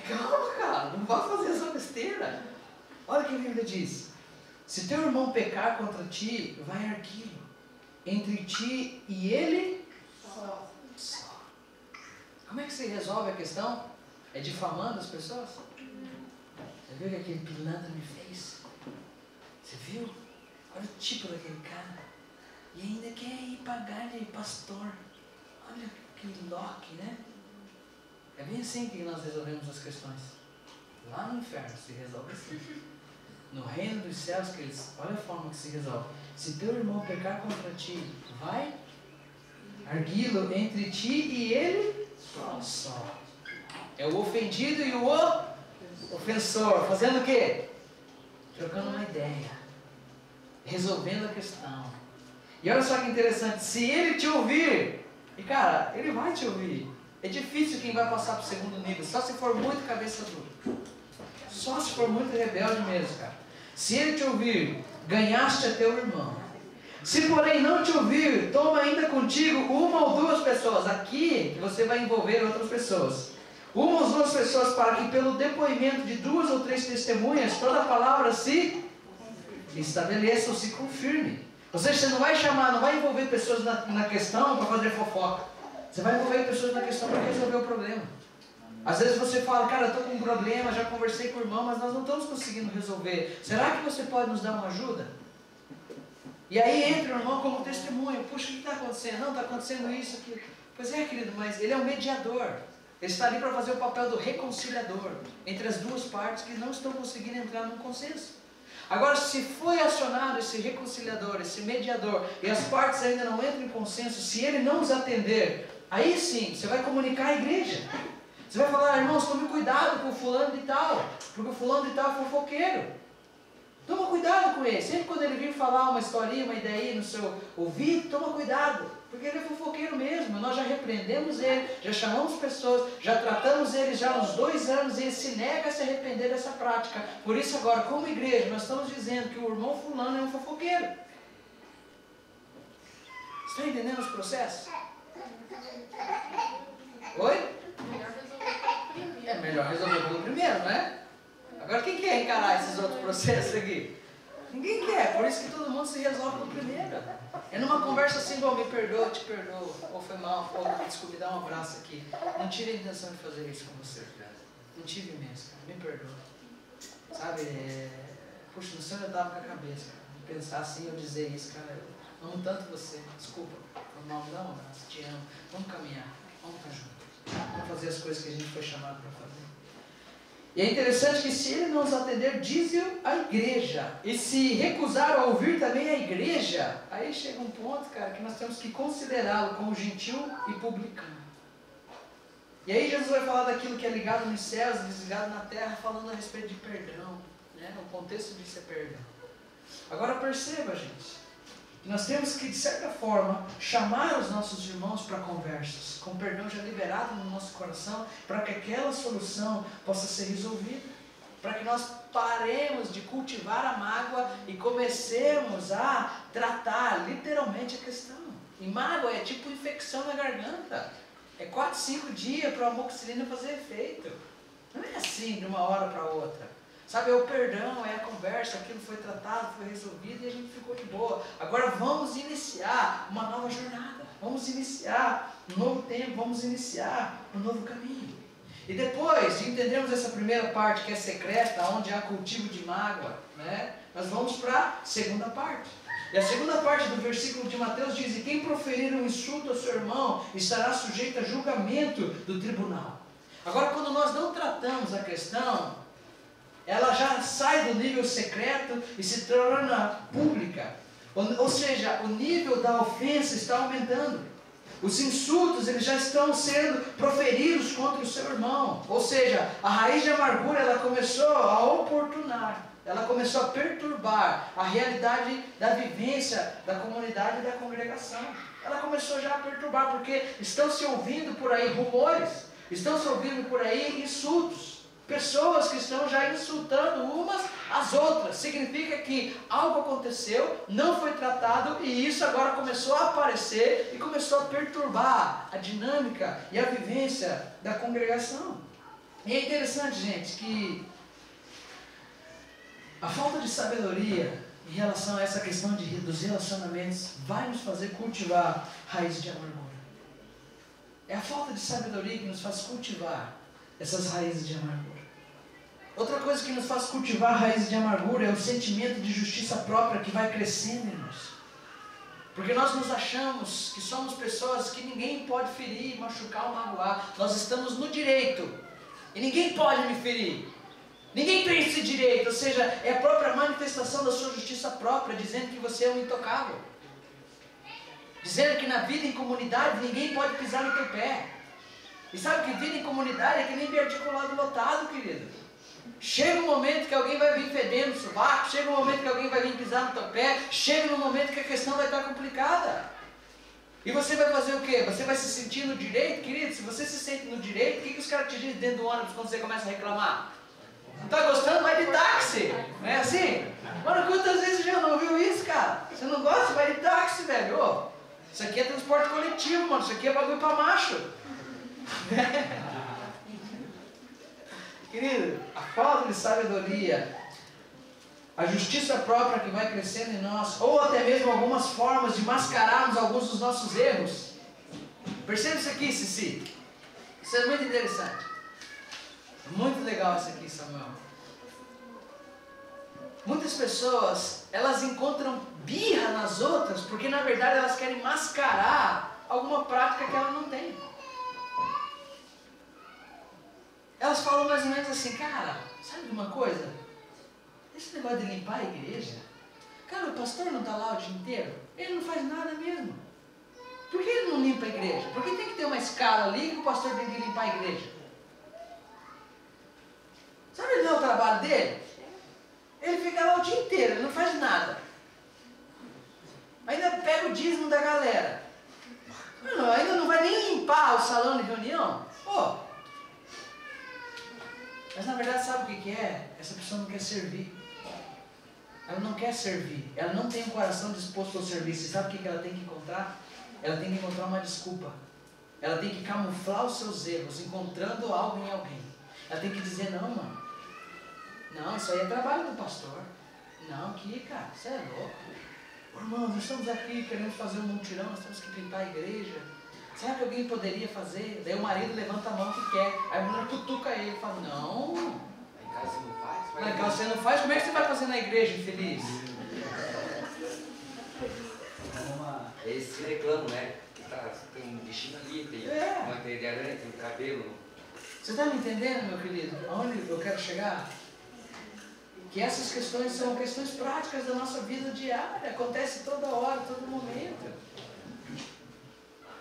Calma, cara, não vá fazer essa besteira. Olha o que a Bíblia diz. Se teu irmão pecar contra ti, vai arguí-lo. Entre ti e ele, só. Como é que se resolve a questão? É difamando as pessoas? Você viu o que aquele pilantra me fez? Você viu? Olha o tipo daquele cara. E ainda quer ir pagar de pastor. Olha que loque, né? É bem assim que nós resolvemos as questões. Lá no inferno se resolve assim. No reino dos céus, olha a forma que se resolve. Se teu irmão pecar contra ti, vai arguí-lo entre ti e ele só. É o ofendido e o ofensor. Fazendo o quê? Trocando uma ideia. Resolvendo a questão. E olha só que interessante. Se ele te ouvir, e cara, ele vai te ouvir. É difícil quem vai passar para o segundo nível. Só se for muito cabeça dura. Só se for muito rebelde mesmo, cara. Se ele te ouvir, ganhaste a teu irmão. Se porém não te ouvir, toma ainda contigo uma ou duas pessoas. Aqui você vai envolver outras pessoas. Uma ou duas pessoas, para que pelo depoimento de 2 ou 3 testemunhas, toda a palavra se estabeleça ou se confirme. Ou seja, você não vai chamar, não vai envolver pessoas na questão para fazer fofoca. Você vai envolver pessoas na questão para resolver o problema. Às vezes você fala, cara, eu estou com um problema, já conversei com o irmão, mas nós não estamos conseguindo resolver. Será que você pode nos dar uma ajuda? E aí entra o irmão como testemunho. Puxa, o que está acontecendo? Não, está acontecendo isso, aquilo. Pois é, querido, mas ele é o mediador. Ele está ali para fazer o papel do reconciliador entre as duas partes que não estão conseguindo entrar num consenso. Agora, se foi acionado esse reconciliador, esse mediador, e as partes ainda não entram em consenso, se ele não os atender, aí sim, você vai comunicar à igreja. Você vai falar, irmãos, tome cuidado com o fulano de tal, porque o fulano de tal é fofoqueiro. Toma cuidado com ele. Sempre quando ele vir falar uma historinha, uma ideia no seu ouvido, toma cuidado, porque ele é fofoqueiro mesmo. Nós já repreendemos ele, já chamamos pessoas, já tratamos ele já há uns 2 anos e ele se nega a se arrepender dessa prática. Por isso agora, como igreja, nós estamos dizendo que o irmão fulano é um fofoqueiro. Você está entendendo os processos? Oi? É melhor resolver pelo primeiro, não é? Agora quem quer encarar esses outros processos aqui? Ninguém quer, por isso que todo mundo se resolve no primeiro. É numa conversa assim, bom, me perdoa, te perdoo, ou foi mal, ou desculpe, dá um abraço aqui. Não tive a intenção de fazer isso com você, cara. Não tive mesmo, cara, me perdoa. Sabe, puxa, no céu eu tava com a cabeça, cara. Pensar assim, eu dizer isso, cara, eu amo tanto você, desculpa, foi mal, me dá um abraço, te amo, vamos caminhar, vamos estar juntos. Vamos fazer as coisas que a gente foi chamado para fazer. E é interessante que se ele não nos atender, diz-o à igreja. E se recusar a ouvir também a igreja, aí chega um ponto, cara, que nós temos que considerá-lo como gentil e publicano. E aí Jesus vai falar daquilo que é ligado nos céus e desligado na terra, falando a respeito de perdão, né? O contexto disso é perdão. Agora perceba, gente, nós temos que, de certa forma, chamar os nossos irmãos para conversas, com perdão já liberado no nosso coração, para que aquela solução possa ser resolvida, para que nós paremos de cultivar a mágoa e comecemos a tratar literalmente a questão. E mágoa é tipo infecção na garganta, é 4, 5 dias para a amoxicilina fazer efeito, não é assim de uma hora para outra. Sabe, é o perdão, é a conversa, aquilo foi tratado, foi resolvido e a gente ficou de boa. Agora vamos iniciar uma nova jornada, vamos iniciar um novo tempo, vamos iniciar um novo caminho. E depois de entendermos essa primeira parte que é secreta, onde há cultivo de mágoa, né, nós vamos para a segunda parte. E a segunda parte do versículo de Mateus diz, e quem proferir um insulto ao seu irmão estará sujeito a julgamento do tribunal. Agora, quando nós não tratamos a questão, ela já sai do nível secreto e se torna pública. Ou seja, o nível da ofensa está aumentando. Os insultos eles já estão sendo proferidos contra o seu irmão. Ou seja, a raiz de amargura ela começou a oportunar. Ela começou a perturbar a realidade da vivência da comunidade e da congregação. Ela começou já a perturbar porque estão se ouvindo por aí rumores, estão se ouvindo por aí insultos. Pessoas que estão já insultando umas às outras. Significa que algo aconteceu, não foi tratado e isso agora começou a aparecer e começou a perturbar a dinâmica e a vivência da congregação. E é interessante, gente, que a falta de sabedoria em relação a essa questão dos relacionamentos vai nos fazer cultivar raiz de amargura. É a falta de sabedoria que nos faz cultivar essas raízes de amargura. Outra coisa que nos faz cultivar raízes de amargura é o sentimento de justiça própria que vai crescendo em nós. Porque nós nos achamos que somos pessoas que ninguém pode ferir, machucar ou magoar. Nós estamos no direito e ninguém pode me ferir. Ninguém tem esse direito, ou seja, é a própria manifestação da sua justiça própria, dizendo que você é um intocável. Dizendo que na vida em comunidade ninguém pode pisar no teu pé. E sabe que vida em comunidade é que nem biarticulado lotado, querido. Chega um momento que alguém vai vir fedendo o sovaco, chega um momento que alguém vai vir pisar no teu pé, chega um momento que a questão vai estar complicada. E você vai fazer o quê? Você vai se sentir no direito, querido? Se você se sente no direito, o que os caras te dizem dentro do ônibus quando você começa a reclamar? Não está gostando? Vai de táxi. Não é assim? Mano, quantas vezes você já não ouviu isso, cara? Você não gosta? Vai de táxi, velho. Ô, isso aqui é transporte coletivo, mano. Isso aqui é bagulho pra macho. Querido, a falta de sabedoria, a justiça própria que vai crescendo em nós, ou até mesmo algumas formas de mascararmos alguns dos nossos erros. Percebe isso aqui, Cici? Isso é muito interessante. Muito legal isso aqui, Samuel. Muitas pessoas, elas encontram birra nas outras, porque na verdade elas querem mascarar alguma prática que ela não tem. Elas falam mais ou menos assim, cara, sabe de uma coisa? Esse negócio de limpar a igreja, cara, o pastor não está lá o dia inteiro? Ele não faz nada mesmo. Por que ele não limpa a igreja? Por que tem que ter uma escala ali que o pastor tem que limpar a igreja? Sabe não é o trabalho dele? Ele fica lá o dia inteiro, ele não faz nada. Ainda pega o dízimo da galera. Não, ainda não vai nem limpar o salão de reunião. Pô. Mas na verdade sabe o que é? Essa pessoa não quer servir. Ela não quer servir. Ela não tem um coração disposto ao serviço. E sabe o que ela tem que encontrar? Ela tem que encontrar uma desculpa. Ela tem que camuflar os seus erros, encontrando algo em alguém. Ela tem que dizer, não, mano. Não, isso aí é trabalho do pastor. Não, aqui, cara, você é louco. Irmão, nós estamos aqui, queremos fazer um mutirão, nós temos que limpar a igreja. Será que alguém poderia fazer? Daí o marido levanta a mão que quer. Aí a mulher cutuca ele e fala, não. Lá em casa você não faz? Lá em casa você não faz? Como é que você vai fazer na igreja, infeliz? Esse reclamo, né? Que tem um bichinho ali, tem uma teia de aranha, tem um cabelo. Você está me entendendo, meu querido? Aonde eu quero chegar? Que essas questões são questões práticas da nossa vida diária. Acontece toda hora, todo momento.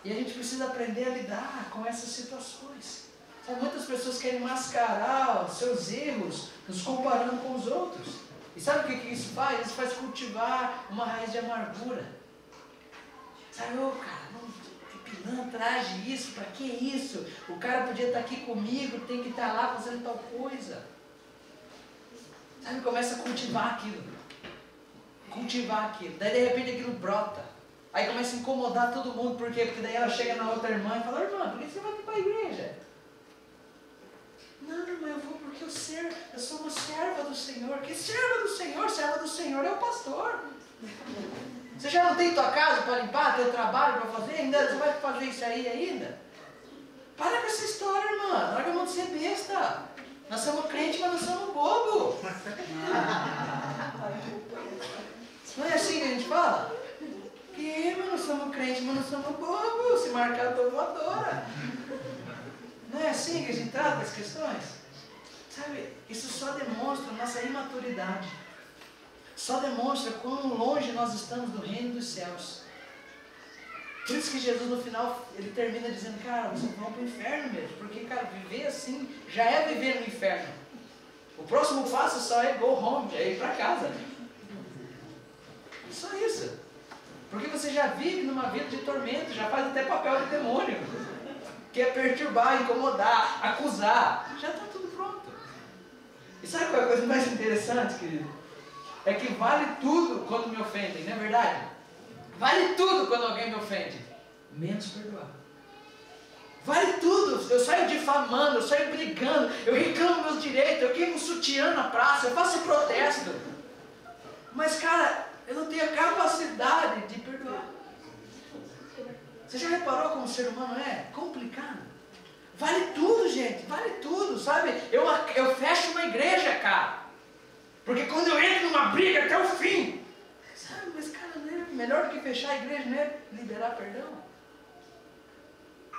E a gente precisa aprender a lidar com essas situações. Sabe, muitas pessoas querem mascarar os seus erros, nos comparando com os outros. E sabe o que isso faz? Isso faz cultivar uma raiz de amargura. Sabe, cara, que pilantra age isso, pra que isso? O cara podia estar aqui comigo, tem que estar lá fazendo tal coisa. Sabe, começa a cultivar aquilo. Cultivar aquilo. Daí de repente aquilo brota. Aí começa a incomodar todo mundo. Por quê? Porque daí ela chega na outra irmã e fala, irmã, por que você vai aqui para a igreja? Não, irmã, eu vou porque eu sou uma serva do Senhor. Que serva do Senhor? Serva do Senhor é o pastor. Você já não tem tua casa para limpar, teu trabalho para fazer? Ainda você vai fazer isso aí ainda? Para com essa história, irmã. Larga a mão de ser besta. Nós somos crentes, mas nós somos bobo. Não é assim que a gente fala? Que, mas nós somos crentes, mas nós somos bobo. Se marcar, eu tô voadora. Não é assim que a gente trata as questões? Sabe, isso só demonstra a nossa imaturidade. Só demonstra quão longe nós estamos do reino dos céus. Por isso que Jesus no final, ele termina dizendo, cara, vocês vão para o inferno mesmo. Porque, cara, viver assim já é viver no inferno. O próximo passo só é go home, é ir para casa. Só isso. Porque você já vive numa vida de tormento, já faz até papel de demônio. Que é perturbar, incomodar, acusar. Já está tudo pronto. E sabe qual é a coisa mais interessante, querido? É que vale tudo quando me ofendem, não é verdade? Vale tudo quando alguém me ofende, menos perdoar. Vale tudo, eu saio difamando, eu saio brigando, eu reclamo meus direitos, eu queimo um sutiã na praça, eu faço protesto. Mas cara, eu não tenho a capacidade de perdoar. Você já reparou como o ser humano é complicado? Vale tudo, gente, vale tudo, sabe? Eu fecho uma igreja, cara. Porque quando eu entro numa briga até o fim, sabe, mas cara, não é melhor do que fechar a igreja, não é liberar perdão?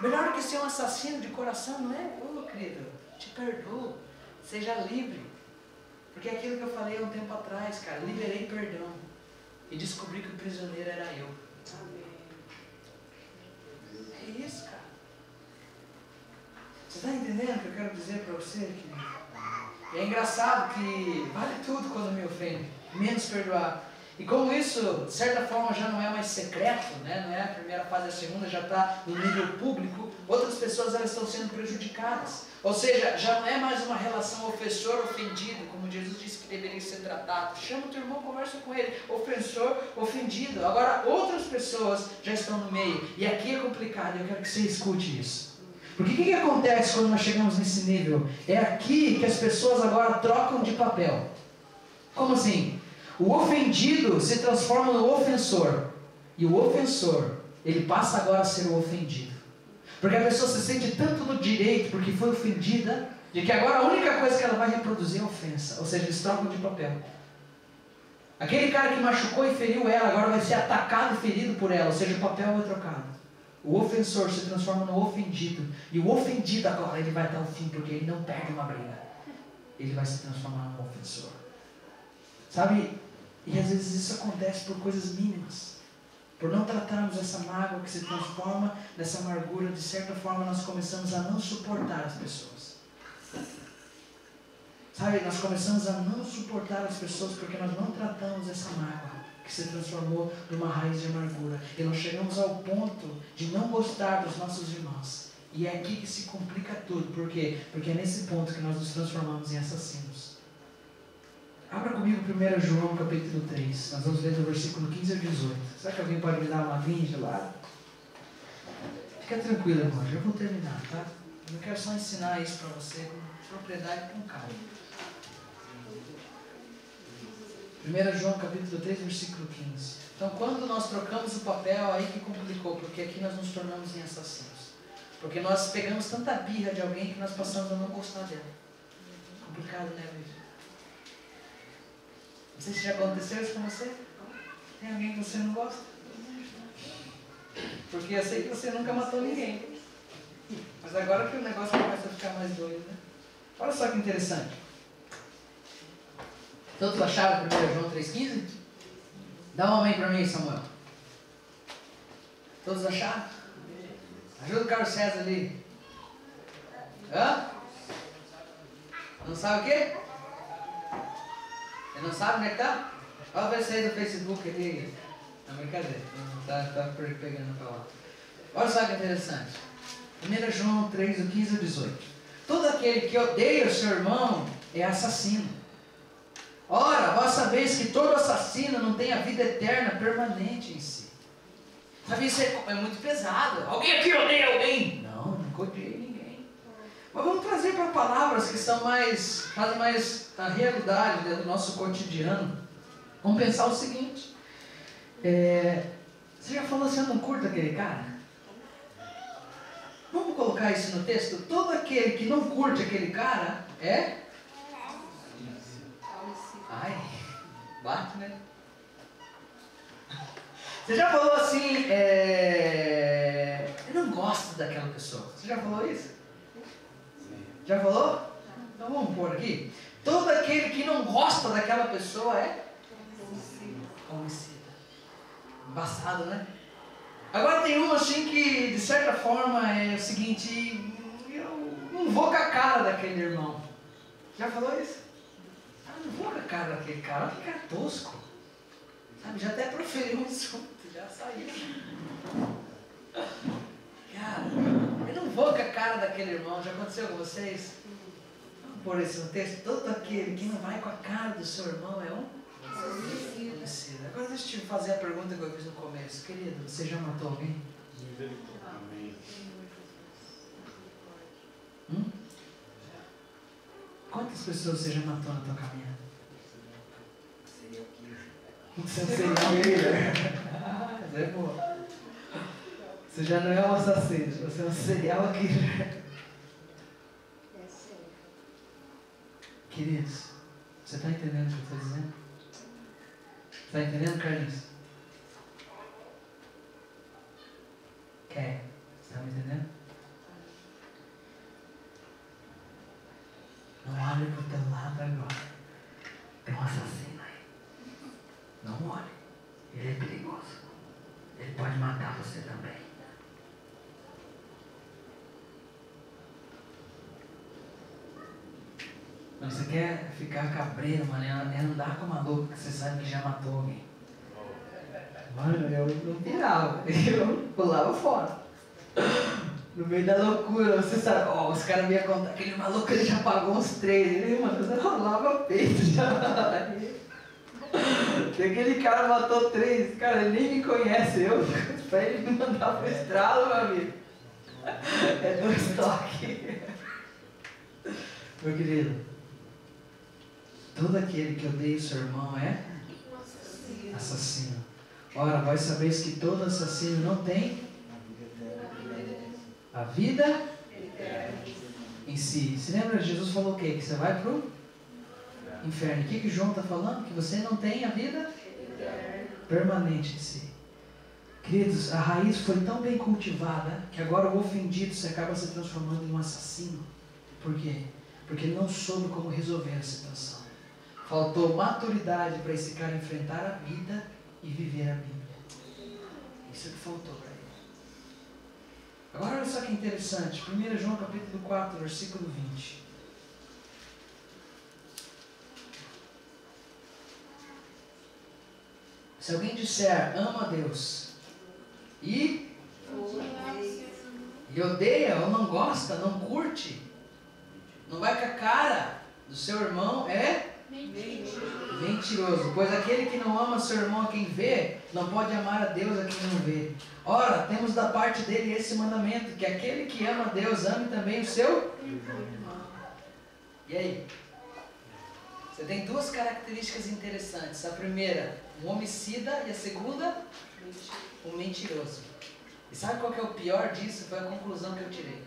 Melhor do que ser um assassino de coração, não é? Ô, querido, te perdoo, seja livre. Porque é aquilo que eu falei há um tempo atrás, cara, liberei perdão. E descobri que o prisioneiro era eu. Amém. É isso, cara. Você está entendendo o que eu quero dizer para você, querido? É engraçado que vale tudo quando me ofende, menos perdoar. E como isso, de certa forma, já não é mais secreto, né? Não é a primeira fase, a segunda já está no nível público, outras pessoas elas estão sendo prejudicadas. Ou seja, já não é mais uma relação ofensor-ofendido, como Jesus disse que deveria ser tratado. Chama o teu irmão, conversa com ele. Ofensor, ofendido. Agora, outras pessoas já estão no meio. E aqui é complicado, eu quero que você escute isso. Porque o que acontece quando nós chegamos nesse nível? É aqui que as pessoas agora trocam de papel. Como assim? O ofendido se transforma no ofensor. E o ofensor, ele passa agora a ser o ofendido. Porque a pessoa se sente tanto no direito, porque foi ofendida, de que agora a única coisa que ela vai reproduzir é ofensa. Ou seja, eles trocam de papel. Aquele cara que machucou e feriu ela, agora vai ser atacado e ferido por ela. Ou seja, o papel é trocado. O ofensor se transforma no ofendido. E o ofendido agora, ele vai até o fim, porque ele não perde uma briga. Ele vai se transformar num ofensor. Sabe? E às vezes isso acontece por coisas mínimas. Por não tratarmos essa mágoa que se transforma nessa amargura, de certa forma nós começamos a não suportar as pessoas. Sabe? Nós começamos a não suportar as pessoas porque nós não tratamos essa mágoa que se transformou numa raiz de amargura. E nós chegamos ao ponto de não gostar dos nossos irmãos. E é aqui que se complica tudo. Por quê? Porque é nesse ponto que nós nos transformamos em assassinos. Abra comigo 1 João capítulo 3. Nós vamos ler do versículo 15 ao 18. Será que alguém pode me dar uma vinha gelada? Fica tranquilo, irmão. Já vou terminar, tá? Eu quero só ensinar isso para você com propriedade e com calma. 1 João capítulo 3, versículo 15. Então, quando nós trocamos o papel, aí que complicou, porque aqui nós nos tornamos em assassinos. Porque nós pegamos tanta birra de alguém que nós passamos a não gostar dela. Complicado, né, Luiz? Não sei se já aconteceu isso com você. Tem alguém que você não gosta? Porque eu sei que você nunca matou ninguém. Mas agora que o negócio começa a ficar mais doido, né? Olha só que interessante. Todos acharam 1 João 3,15? Dá um amém para mim, Samuel. Todos acharam? Ajuda o Carlos César ali. Hã? Não sabe o quê? Ele não sabe onde é que está? Olha o versículo do Facebook ali. Não, brincadeira. Não está pegando para lá. Olha só que interessante. 1 João 3, do 15 ao 18. Todo aquele que odeia o seu irmão é assassino. Ora, vós sabeis que todo assassino não tem a vida eterna permanente em si. Sabe, isso é muito pesado. Alguém aqui odeia alguém? Não, nunca odiei ninguém. Mas vamos trazer para palavras que são fazem mais a realidade, né, do nosso cotidiano. Vamos pensar o seguinte. Você já falou assim, eu não curto aquele cara? Vamos colocar isso no texto? Todo aquele que não curte aquele cara é... Ai, bate, né? Você já falou assim, eu não gosto daquela pessoa. Você já falou isso? Já falou? Então vamos pôr aqui. Todo aquele que não gosta daquela pessoa é homicida. Embaçado, né? Agora tem uma assim que, de certa forma, é o seguinte, eu não vou com a cara daquele irmão. Já falou isso? Não vou com a cara daquele cara, olha que cara tosco. Sabe, já até proferiu um insulto, já saiu. Cara, eu não vou com a cara daquele irmão, já aconteceu com vocês? Vamos pôr isso no texto. Todo aquele que não vai com a cara do seu irmão é um homicida. Agora deixa eu te fazer a pergunta que eu fiz no começo. Querido, você já matou alguém? Quantas pessoas você já matou na tua caminhada? Você é um serial killer. É boa. Você já não é um assassino, você é um serial killer. Queridos, você está entendendo o que eu estou dizendo? Está entendendo, Carlinhos? Quer? Você está me entendendo? Não olhe para o teu lado agora. Tem um assassino aí. Não olhe. Ele é perigoso. Ele pode matar você também. Mas você quer ficar cabreiro, mano, é andar com uma louca que você sabe que já matou alguém. Mano, eu não pirava. Eu pulava fora. No meio da loucura, você sabe, os caras me iam contar, aquele maluco ele já pagou uns 3, ele, mano, eu rolava peito já. Tem aquele cara matou 3, cara, ele nem me conhece, pra ele me mandar pro estralo, meu amigo. É do estoque. Meu querido, todo aquele que odeia o seu irmão é assassino. Ora, vós sabeis que todo assassino não tem a vida em si. Se lembra, Jesus falou o quê? Que você vai para o inferno. O que João está falando? Que você não tem a vida permanente em si. Queridos, a raiz foi tão bem cultivada que agora o ofendido se acaba se transformando em um assassino. Por quê? Porque ele não soube como resolver a situação. Faltou maturidade para esse cara enfrentar a vida e viver a Bíblia. Isso que faltou para ele. Agora olha só que interessante. 1 João capítulo 4, versículo 20. Se alguém disser, ama a Deus e odeia ou não gosta, não curte, não vai com a cara do seu irmão, é mentiroso. Pois aquele que não ama seu irmão a quem vê, não pode amar a Deus a quem não vê. Ora, temos da parte dele esse mandamento, que aquele que ama a Deus ame também o seu irmão. E aí? Você tem duas características interessantes. A primeira, um homicida, e a segunda, um mentiroso. E sabe qual que é o pior disso? Foi a conclusão que eu tirei.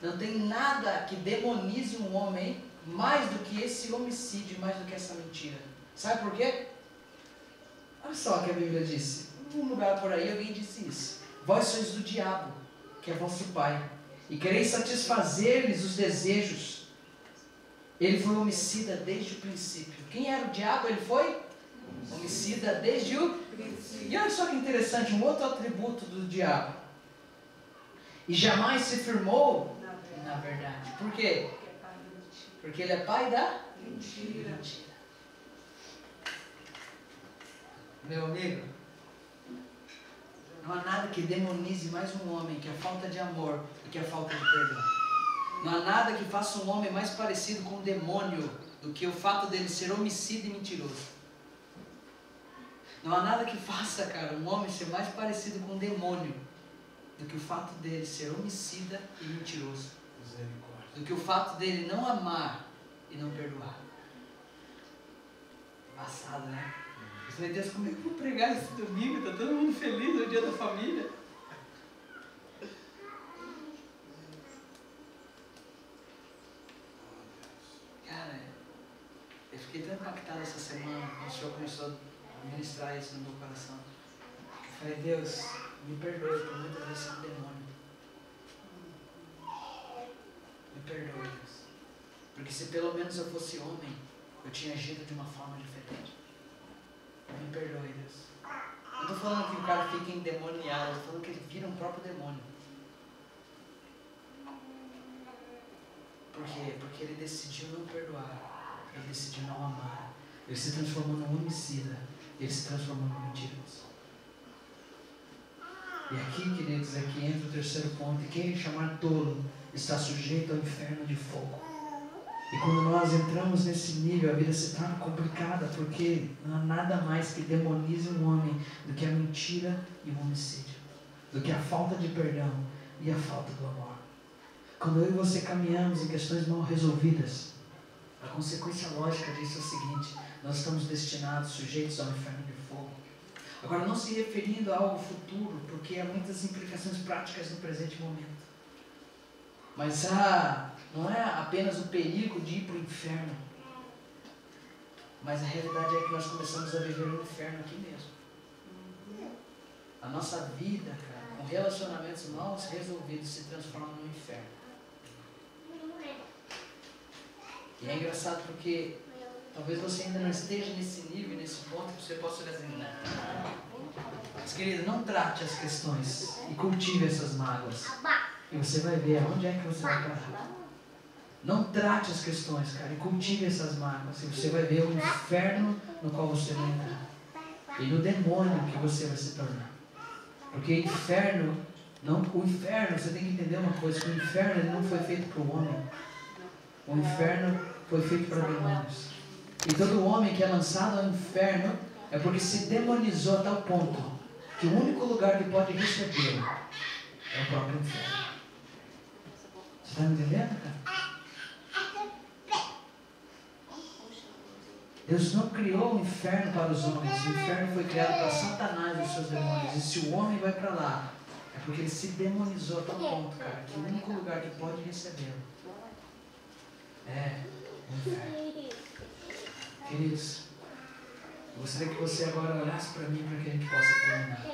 Não tem nada que demonize um homem mais do que esse homicídio, mais do que essa mentira. Sabe por quê? Olha só o que a Bíblia disse. Num lugar por aí alguém disse isso. Vós sois do diabo, que é vosso pai, e quereis satisfazer-lhes os desejos. Ele foi homicida desde o princípio. Quem era o diabo? Ele foi homicida desde o princípio. E olha só que interessante, um outro atributo do diabo. E jamais se firmou na verdade. Por quê? Porque ele é pai da mentira. Meu amigo, não há nada que demonize mais um homem que a falta de amor do que a falta de perdão. Não há nada que faça um homem mais parecido com um demônio do que o fato dele ser homicida e mentiroso. Não há nada que faça, cara, um homem ser mais parecido com um demônio do que o fato dele ser homicida e mentiroso. Do que o fato dele não amar e não perdoar. Passado, né? Eu falei, Deus, como é que eu vou pregar esse domingo? Está todo mundo feliz, é o dia da família. Cara, eu fiquei tão impactado essa semana quando o Senhor começou a ministrar isso no meu coração. Eu falei, Deus, me perdoe por muitas vezes ser um demônio. Me perdoe, Deus. Porque se pelo menos eu fosse homem, eu tinha agido de uma forma diferente. Me perdoe, Deus. Eu não estou falando que o cara fica endemoniado, eu estou falando que ele vira um próprio demônio. Por quê? Porque ele decidiu não perdoar. Ele decidiu não amar. Ele se transformou num homicida. Ele se transformou num mentiroso. E aqui, queridos, é que entra o terceiro ponto. E quem chamar tolo está sujeito ao inferno de fogo. E quando nós entramos nesse nível, a vida se torna complicada, porque não há nada mais que demonize um homem do que a mentira e o homicídio, do que a falta de perdão e a falta do amor. Quando eu e você caminhamos em questões mal resolvidas, a consequência lógica disso é o seguinte: nós estamos destinados, sujeitos ao inferno de fogo. Agora, não se referindo a algo futuro, porque há muitas implicações práticas no presente momento. Mas não é apenas o perigo de ir para o inferno, mas a realidade é que nós começamos a viver um inferno aqui mesmo. A nossa vida, cara, com relacionamentos mal resolvidos, se transforma num inferno. E é engraçado porque talvez você ainda não esteja nesse nível, nesse ponto, que você possa olhar assim, né? Mas, querido, não trate as questões e cultive essas mágoas. E você vai ver aonde é que você vai parar. Não trate as questões, cara, e cultive essas mágoas. E você vai ver o inferno no qual você vai entrar. E no demônio que você vai se tornar. Porque o inferno, você tem que entender uma coisa, que o inferno ele não foi feito para o homem. O inferno foi feito para demônios. E todo homem que é lançado ao inferno é porque se demonizou a tal ponto que o único lugar que pode recebê-lo é o próprio inferno. Você está me entendendo, cara? Deus não criou o inferno para os homens. O inferno foi criado para Satanás e os seus demônios. E se o homem vai para lá, é porque ele se demonizou a tal ponto, cara, que o único lugar que pode recebê-lo é o inferno. Queridos, eu gostaria que você agora olhasse para mim para que a gente possa terminar.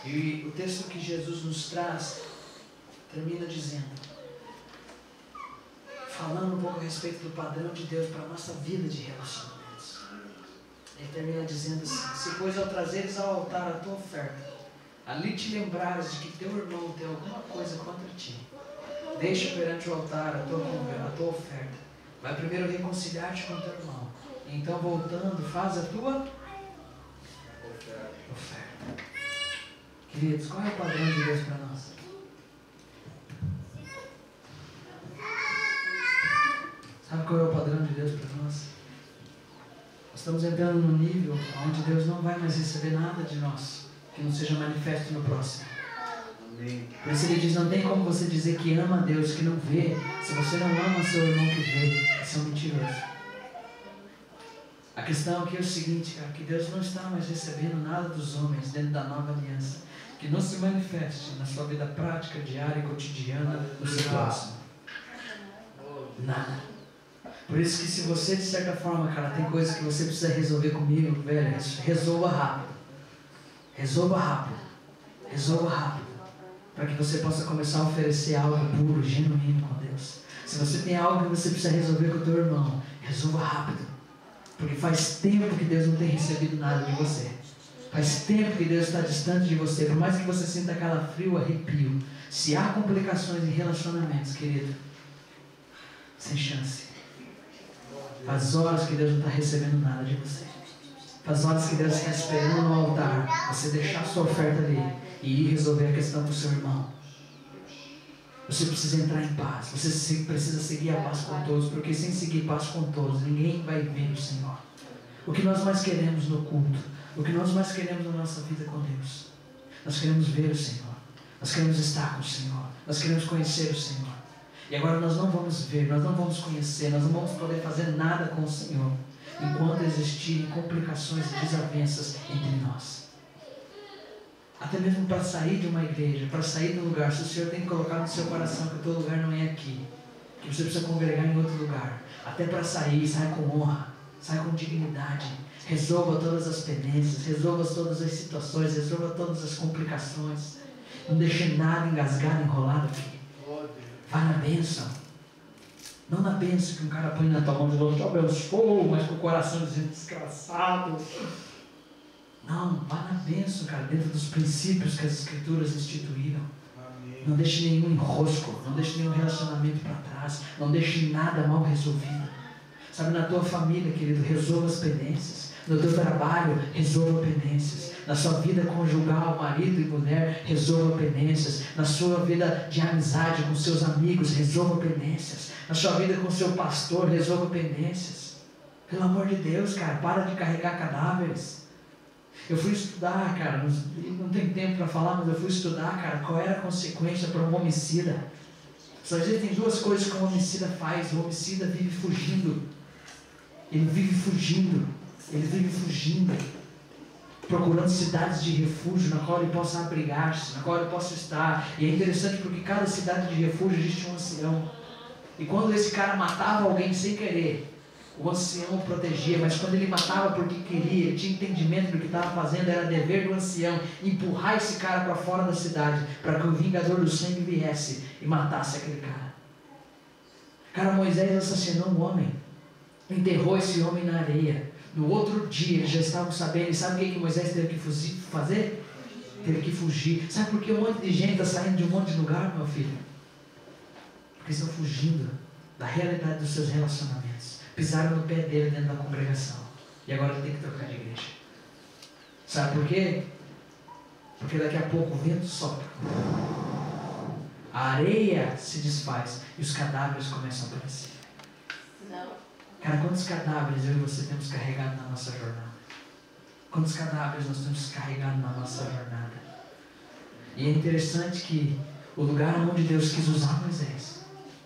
E o texto que Jesus nos traz termina dizendo: falando um pouco a respeito do padrão de Deus para a nossa vida de relacionamentos. Ele termina dizendo assim: se pois ao trazeres ao altar a tua oferta, ali te lembrares de que teu irmão tem alguma coisa contra ti, deixa perante o altar a tua oferta. Vai primeiro reconciliar-te com teu irmão. E então, voltando, faz a tua oferta. Queridos, qual é o padrão de Deus para nós? Sabe qual é o padrão de Deus para nós? Nós estamos entrando num nível onde Deus não vai mais receber nada de nós que não seja manifesto no próximo. Por isso ele diz: não tem como você dizer que ama a Deus que não vê, se você não ama seu irmão que vê. Você é um mentiroso. A questão aqui é o seguinte, cara, que Deus não está mais recebendo nada dos homens dentro da nova aliança que não se manifeste na sua vida prática, diária e cotidiana do seu próximo. Nada. Por isso que se você, de certa forma, cara, tem coisas que você precisa resolver comigo, velho, resolva rápido. Resolva rápido. Resolva rápido. Para que você possa começar a oferecer algo puro, genuíno com Deus. Se você tem algo que você precisa resolver com o teu irmão, resolva rápido. Porque faz tempo que Deus não tem recebido nada de você. Faz tempo que Deus está distante de você. Por mais que você sinta calafrio, arrepio. Se há complicações em relacionamentos, querido, sem chance. Faz horas que Deus não está recebendo nada de você. Faz horas que Deus está esperando no altar você deixar a sua oferta ali e ir resolver a questão com o seu irmão. Você precisa entrar em paz. Você precisa seguir a paz com todos, porque sem seguir paz com todos, ninguém vai ver o Senhor. O que nós mais queremos no culto, o que nós mais queremos na nossa vida com Deus, nós queremos ver o Senhor. Nós queremos estar com o Senhor. Nós queremos conhecer o Senhor. E agora nós não vamos ver, nós não vamos conhecer, nós não vamos poder fazer nada com o Senhor enquanto existirem complicações e desavenças entre nós. Até mesmo para sair de uma igreja, para sair do lugar, se o Senhor tem colocado no seu coração que o teu lugar não é aqui, que você precisa congregar em outro lugar, até para sair, sai com honra, sai com dignidade, resolva todas as pendências, resolva todas as situações, resolva todas as complicações, não deixe nada engasgado, enrolado aqui. Vai na bênção. Não na bênção que um cara põe na tua mão e diz: te abençoo, mas com o coração dizendo: desgraçado. Não, vá na bênção, cara, dentro dos princípios que as Escrituras instituíram. Amém. Não deixe nenhum enrosco, não deixe nenhum relacionamento para trás, não deixe nada mal resolvido. Sabe, na tua família, querido, resolva as pendências. No teu trabalho, resolva pendências. Na sua vida conjugal, marido e mulher, resolva pendências. Na sua vida de amizade com seus amigos, resolva pendências. Na sua vida com seu pastor, resolva pendências. Pelo amor de Deus, cara, para de carregar cadáveres. Eu fui estudar, cara, não tem tempo para falar, mas eu fui estudar, cara, qual era a consequência para um homicida. Só existem duas coisas que um homicida faz. O homicida vive fugindo. Ele vive fugindo. Ele vive fugindo, procurando cidades de refúgio na qual ele possa abrigar-se, na qual ele possa estar. E é interessante porque cada cidade de refúgio existe um ancião. E quando esse cara matava alguém sem querer, o ancião o protegia. Mas quando ele matava porque queria, ele tinha entendimento do que estava fazendo, era dever do ancião empurrar esse cara para fora da cidade, para que o vingador do sangue viesse e matasse aquele cara. Cara, Moisés assassinou um homem, enterrou esse homem na areia. No outro dia, eles já estavam sabendo. E sabe o que Moisés teve que fazer? Teve que fugir. Sabe por que um monte de gente está saindo de um monte de lugar, meu filho? Porque estão fugindo da realidade dos seus relacionamentos. Pisaram no pé dele dentro da congregação. E agora ele tem que trocar de igreja. Sabe por quê? Porque daqui a pouco o vento sopra. A areia se desfaz e os cadáveres começam a aparecer. Não. Cara, quantos cadáveres eu e você temos carregado na nossa jornada? Quantos cadáveres nós temos carregado na nossa jornada? E é interessante que o lugar onde Deus quis usar Moisés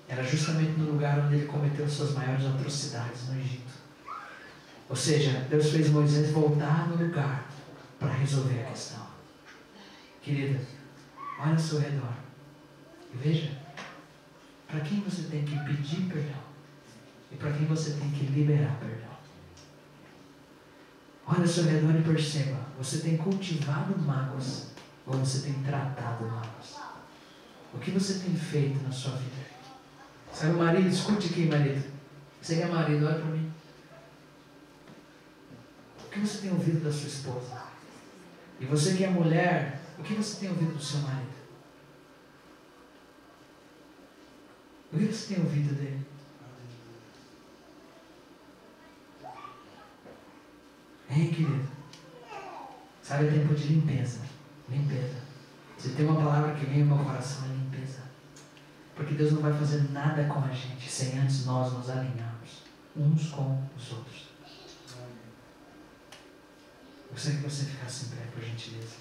era justamente no lugar onde ele cometeu suas maiores atrocidades no Egito. Ou seja, Deus fez Moisés voltar no lugar para resolver a questão. Querida, olha ao seu redor e veja para quem você tem que pedir perdão e para quem você tem que liberar perdão. Olha ao seu redor e perceba, você tem cultivado mágoas ou você tem tratado mágoas? O que você tem feito na sua vida? Sabe, marido, escute aqui, marido. Você que é marido, olha para mim. O que você tem ouvido da sua esposa? E você que é mulher, o que você tem ouvido do seu marido? O que você tem ouvido dele? Hein, querido? Sabe, é tempo de limpeza. Limpeza. Se tem uma palavra que vem ao meu coração, é limpeza. Porque Deus não vai fazer nada com a gente sem antes nós nos alinharmos uns com os outros. Eu gostaria que você ficasse em pé, por gentileza.